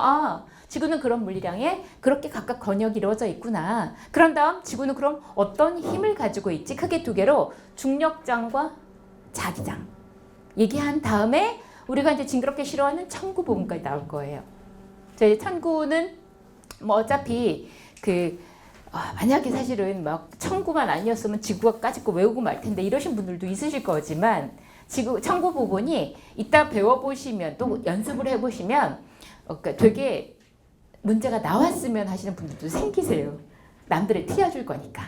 지구는 그런 물리량에 그렇게 각각 권역이 이루어져 있구나. 그런 다음 지구는 그럼 어떤 힘을 가지고 있지? 크게 두 개로 중력장과 자기장 얘기한 다음에 우리가 이제 징그럽게 싫어하는 천구 부분까지 나올 거예요. 저희 천구는 뭐 어차피 만약에 사실은 막 천구만 아니었으면 지구가 까짓거 외우고 말 텐데 이러신 분들도 있으실 거지만 천구 부분이 이따 배워보시면 또 연습을 해보시면 그러니까 되게 문제가 나왔으면 하시는 분들도 생기세요. 남들의 튀어줄 거니까.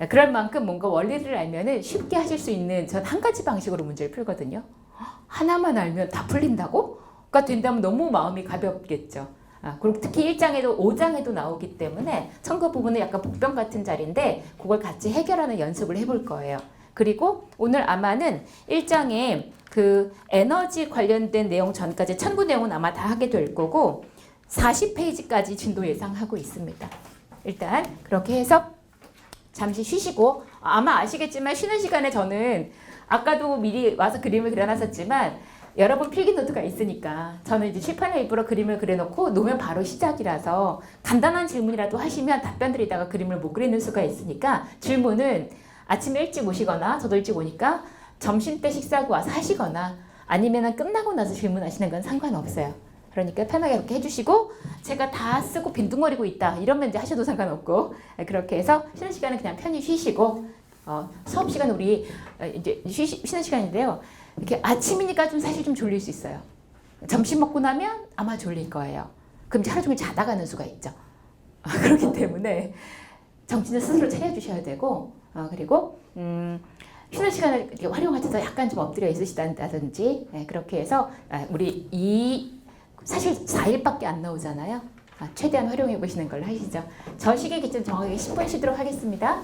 그럴 만큼 뭔가 원리를 알면은 쉽게 하실 수 있는 전 한 가지 방식으로 문제를 풀거든요. 하나만 알면 다 풀린다고? 가 된다면 너무 마음이 가볍겠죠. 그리고 특히 1장에도 5장에도 나오기 때문에 천구 부분은 약간 복병 같은 자리인데 그걸 같이 해결하는 연습을 해볼 거예요. 그리고 오늘 아마는 1장에 그 에너지 관련된 내용 전까지 천구 내용은 아마 다 하게 될 거고 40페이지까지 진도 예상하고 있습니다. 일단 그렇게 해서 잠시 쉬시고 아마 아시겠지만 쉬는 시간에 저는 아까도 미리 와서 그림을 그려놨었지만 여러분 필기 노트가 있으니까 저는 이제 칠판에 일부러 그림을 그려놓고 놓으면 바로 시작이라서 간단한 질문이라도 하시면 답변 드리다가 그림을 못 그리는 수가 있으니까 질문은 아침에 일찍 오시거나 저도 일찍 오니까 점심때 식사하고 와서 하시거나 아니면 끝나고 나서 질문하시는 건 상관없어요. 그러니까 편하게 그렇게 해주시고 제가 다 쓰고 빈둥거리고 있다 이러면 이제 하셔도 상관없고 그렇게 해서 쉬는 시간은 그냥 편히 쉬시고 수업 시간 우리 이제 쉬는 시간인데요. 이렇게 아침이니까 좀 사실 좀 졸릴 수 있어요. 점심 먹고 나면 아마 졸릴 거예요. 그럼 이제 하루 종일 자다 가는 수가 있죠. 그렇기 때문에 정신을 스스로 차려주셔야 되고 그리고 쉬는 시간을 이렇게 활용하셔서 약간 좀 엎드려 있으시다든지 그렇게 해서 우리 사실 4일밖에 안 나오잖아요. 최대한 활용해 보시는 걸로 하시죠. 저 시계 기준 정확하게 10분 쉬도록 하겠습니다.